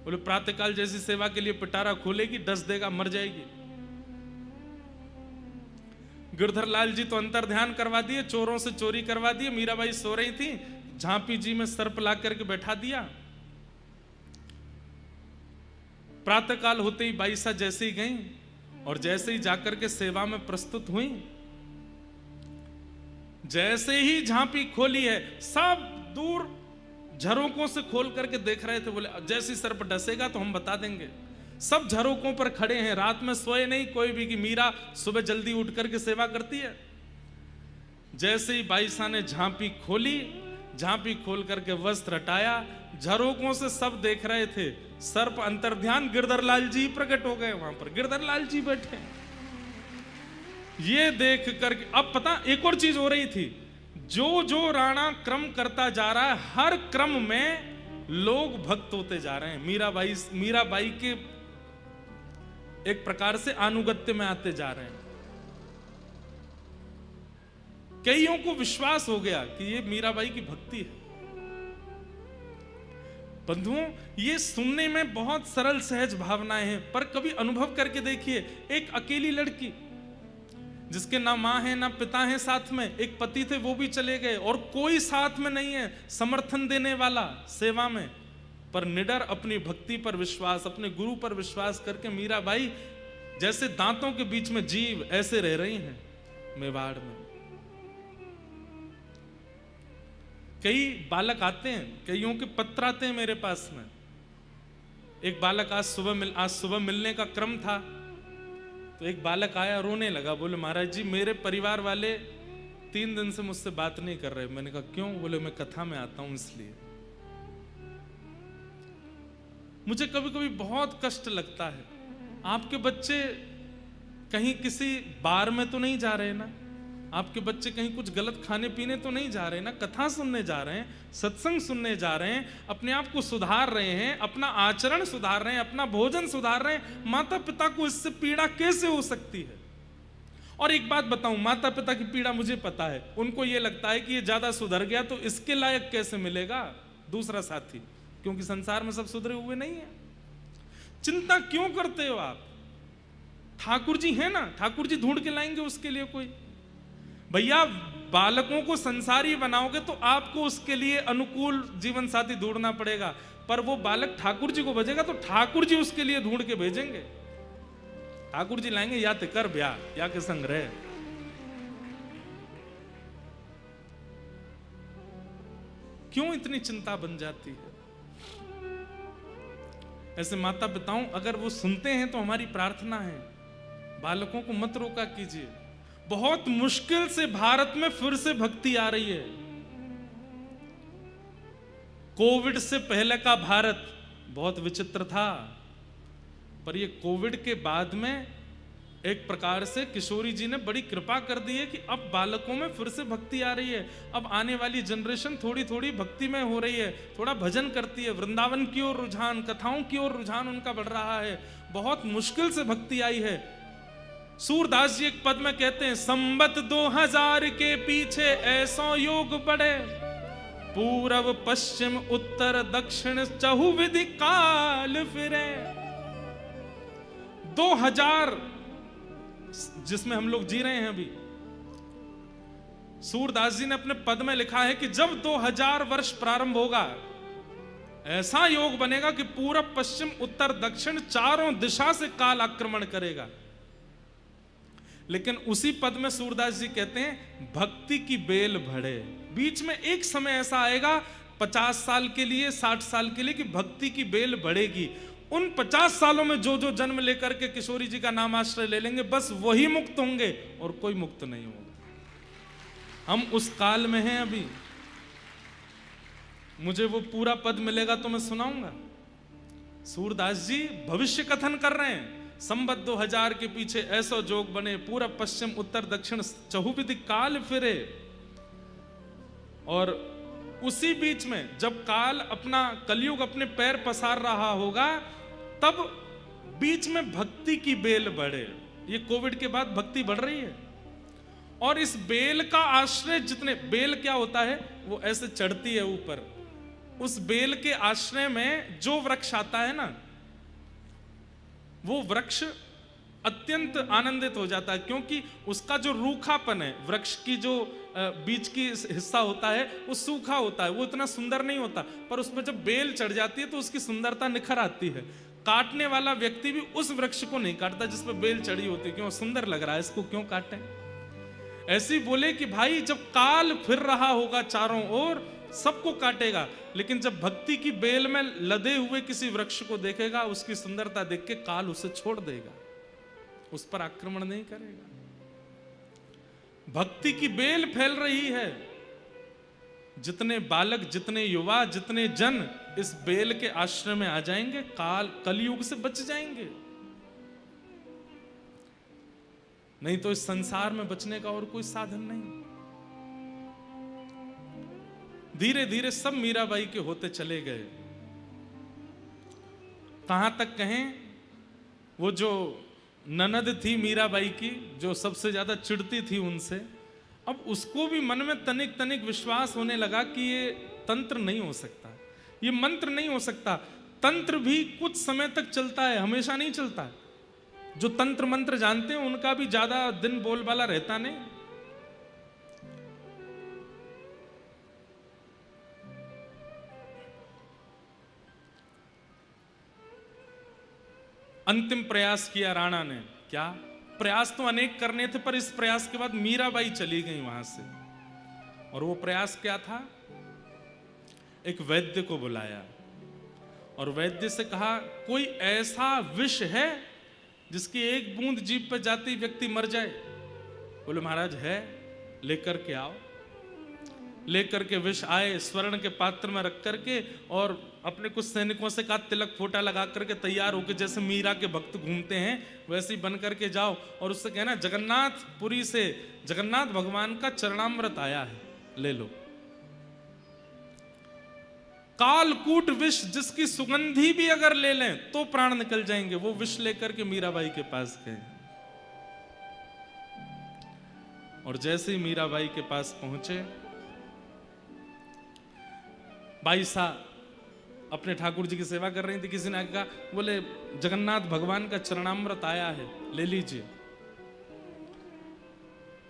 बोले प्रातःकाल जैसी सेवा के लिए पिटारा खोलेगी, डस देगा, मर जाएगी। गिरधर लाल जी तो अंतर ध्यान करवा दिए, चोरों से चोरी करवा दिए। मीराबाई सो रही थी, झांपी जी में सर्प ला करके बैठा दिया। प्रातःकाल होते ही बाईसा जैसे ही गई और जैसे ही जाकर के सेवा में प्रस्तुत हुई, जैसे ही झांपी खोली है, सब दूर झरोकों से खोल करके देख रहे थे। बोले जैसे सर्प डसेगा तो हम बता देंगे। सब झरोकों पर खड़े हैं, रात में सोए नहीं कोई भी, कि मीरा सुबह जल्दी उठ करके सेवा करती है। जैसे ही बाईसा ने झांपी खोली, झांपी खोल करके वस्त्र हटाया, झरोकों से सब देख रहे थे। सर्प अंतर्ध्यान, गिरधर लाल जी प्रकट हो गए वहां पर, गिरधर लाल जी बैठे। ये देख करके अब पता एक और चीज हो रही थी, जो जो राणा क्रम करता जा रहा है, हर क्रम में लोग भक्त होते जा रहे हैं। मीराबाई के एक प्रकार से अनुगत्य में आते जा रहे हैं। कईयों को विश्वास हो गया कि ये मीराबाई की भक्ति है। बंधुओं, ये सुनने में बहुत सरल सहज भावनाएं हैं, पर कभी अनुभव करके देखिए। एक अकेली लड़की जिसके ना मां है ना पिता है साथ में, एक पति थे वो भी चले गए और कोई साथ में नहीं है समर्थन देने वाला सेवा में, पर निडर अपनी भक्ति पर विश्वास, अपने गुरु पर विश्वास करके मीराबाई जैसे दांतों के बीच में जीव ऐसे रह रही हैं मेवाड़ में। कई बालक आते हैं, कईयों के पत्र आते हैं मेरे पास में। एक बालक आज सुबह मिलने का क्रम था, तो एक बालक आया, रोने लगा। बोले महाराज जी मेरे परिवार वाले 3 दिन से मुझसे बात नहीं कर रहे। मैंने कहा क्यों? बोले मैं कथा में आता हूं इसलिए। मुझे कभी कभी बहुत कष्ट लगता है, आपके बच्चे कहीं किसी बार में तो नहीं जा रहे ना, आपके बच्चे कहीं कुछ गलत खाने पीने तो नहीं जा रहे ना, कथा सुनने जा रहे हैं, सत्संग सुनने जा रहे हैं, अपने आप को सुधार रहे हैं, अपना आचरण सुधार रहे हैं, अपना भोजन सुधार रहे हैं। माता पिता को इससे पीड़ा कैसे हो सकती है? और एक बात बताऊं, माता पिता की पीड़ा मुझे पता है। उनको ये लगता है कि ये ज्यादा सुधर गया तो इसके लायक कैसे मिलेगा दूसरा साथी, क्योंकि संसार में सब सुधरे हुए नहीं है। चिंता क्यों करते हो आप? ठाकुर जी है ना, ठाकुर जी ढूंढ के लाएंगे उसके लिए कोई। भैया बालकों को संसारी बनाओगे तो आपको उसके लिए अनुकूल जीवन साथी ढूंढना पड़ेगा, पर वो बालक ठाकुर जी को भेजेगा तो ठाकुर जी उसके लिए ढूंढ के भेजेंगे। ठाकुर जी लाएंगे, या तो कर ब्याह या के संग रहे। क्यों इतनी चिंता बन जाती है? ऐसे माता पिताओं, अगर वो सुनते हैं तो हमारी प्रार्थना है, बालकों को मत रोका कीजिए। बहुत मुश्किल से भारत में फिर से भक्ति आ रही है। कोविड से पहले का भारत बहुत विचित्र था, पर ये कोविड के बाद में एक प्रकार से किशोरी जी ने बड़ी कृपा कर दी है कि अब बालकों में फिर से भक्ति आ रही है। अब आने वाली जनरेशन थोड़ी थोड़ी भक्ति में हो रही है, थोड़ा भजन करती है, वृंदावन की ओर रुझान, कथाओं की ओर रुझान उनका बढ़ रहा है। बहुत मुश्किल से भक्ति आई है। सूरदास जी एक पद में कहते हैं, संबत 2000 के पीछे ऐसो योग बढ़े, पूर्व पश्चिम उत्तर दक्षिण चहुविधि काल फिरे। 2000 जिसमें हम लोग जी रहे हैं अभी, सूरदास जी ने अपने पद में लिखा है कि जब 2000 वर्ष प्रारंभ होगा, ऐसा योग बनेगा कि पूरब पश्चिम उत्तर दक्षिण चारों दिशा से काल आक्रमण करेगा। लेकिन उसी पद में सूरदास जी कहते हैं, भक्ति की बेल बढ़े। बीच में एक समय ऐसा आएगा 50 साल के लिए, 60 साल के लिए, कि भक्ति की बेल बढ़ेगी। उन 50 सालों में जो जो जन्म लेकर के किशोरी जी का नाम आश्रय ले लेंगे, बस वही मुक्त होंगे और कोई मुक्त नहीं होगा। हम उस काल में हैं अभी। मुझे वो पूरा पद मिलेगा तो मैं सुनाऊंगा। सूरदास जी भविष्य कथन कर रहे हैं, संबत 2000 के पीछे ऐसो जोग बने, पूरब पश्चिम उत्तर दक्षिण चहुविधि काल फिरे। और उसी बीच में जब काल अपना कलयुग अपने पैर पसार रहा होगा, तब बीच में भक्ति की बेल बढ़े। ये कोविड के बाद भक्ति बढ़ रही है, और इस बेल का आश्रय जितने, बेल क्या होता है, वो ऐसे चढ़ती है ऊपर, उस बेल के आश्रय में जो वृक्ष आता है ना, वो वृक्ष अत्यंत आनंदित हो जाता है, क्योंकि उसका जो रूखापन है, वृक्ष की जो बीच की हिस्सा होता है वो सूखा होता है, वो इतना सुंदर नहीं होता, पर उसमें जब बेल चढ़ जाती है तो उसकी सुंदरता निखर आती है। काटने वाला व्यक्ति भी उस वृक्ष को नहीं काटता जिसमें बेल चढ़ी होती है, क्यों, सुंदर लग रहा है, इसको क्यों काटें। ऐसे ही बोले कि भाई जब काल फिर रहा होगा चारों ओर, सबको काटेगा, लेकिन जब भक्ति की बेल में लदे हुए किसी वृक्ष को देखेगा, उसकी सुंदरता देख के काल उसे छोड़ देगा, उस पर आक्रमण नहीं करेगा। भक्ति की बेल फैल रही है, जितने बालक, जितने युवा, जितने जन इस बेल के आश्रय में आ जाएंगे, काल कलयुग से बच जाएंगे। नहीं तो इस संसार में बचने का और कोई साधन नहीं। धीरे धीरे सब मीराबाई के होते चले गए। कहां तक कहें, वो जो ननद थी मीराबाई की, जो सबसे ज्यादा चिढ़ती थी उनसे, अब उसको भी मन में तनिक तनिक विश्वास होने लगा कि ये तंत्र नहीं हो सकता, ये मंत्र नहीं हो सकता। तंत्र भी कुछ समय तक चलता है, हमेशा नहीं चलता। जो तंत्र मंत्र जानते हैं उनका भी ज्यादा दिन बोलबाला रहता नहीं। अंतिम प्रयास किया राणा ने। क्या प्रयास तो अनेक करने थे, पर इस प्रयास के बाद मीराबाई चली गई वहां से। और वो प्रयास क्या था? एक वैद्य को बुलाया और वैद्य से कहा, कोई ऐसा विष है जिसकी एक बूंद जीभ पे जाते ही व्यक्ति मर जाए? बोले महाराज है, लेकर के आओ। लेकर के विष आए, स्वर्ण के पात्र में रख करके, और अपने कुछ सैनिकों से कहा तिलक फोटा लगा करके तैयार होकर, जैसे मीरा के भक्त घूमते हैं वैसे ही बन करके जाओ, और उससे कहना जगन्नाथपुरी से जगन्नाथ भगवान का चरणामृत आया है, ले लो। कालकूट विष जिसकी सुगंधी भी अगर ले लें तो प्राण निकल जाएंगे, वो विष लेकर के मीराबाई के पास गए। और जैसे ही मीराबाई के पास पहुंचे, बाई साहब अपने ठाकुर जी की सेवा कर रही थी, किसी ने कहा, बोले जगन्नाथ भगवान का चरणामृत आया है, ले लीजिए।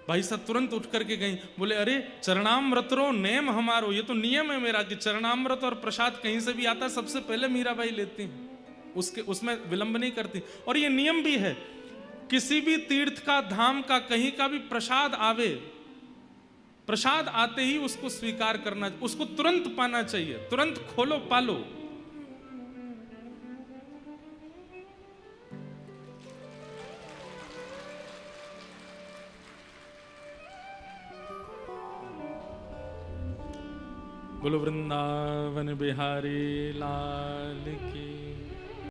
भाई साहब तुरंत उठ करके गई, बोले अरे चरणामृतरो नेम हमारो, ये तो नियम है मेरा कि चरणामृत और प्रसाद कहीं से भी आता सबसे पहले मीराबाई लेती हैं, उसमें विलंब नहीं करती। और ये नियम भी है, किसी भी तीर्थ का, धाम का, कहीं का भी प्रसाद आवे, प्रसाद आते ही उसको स्वीकार करना, उसको तुरंत पाना चाहिए, तुरंत खोलो पालो। बोलो वृंदावन बिहारी लाल की।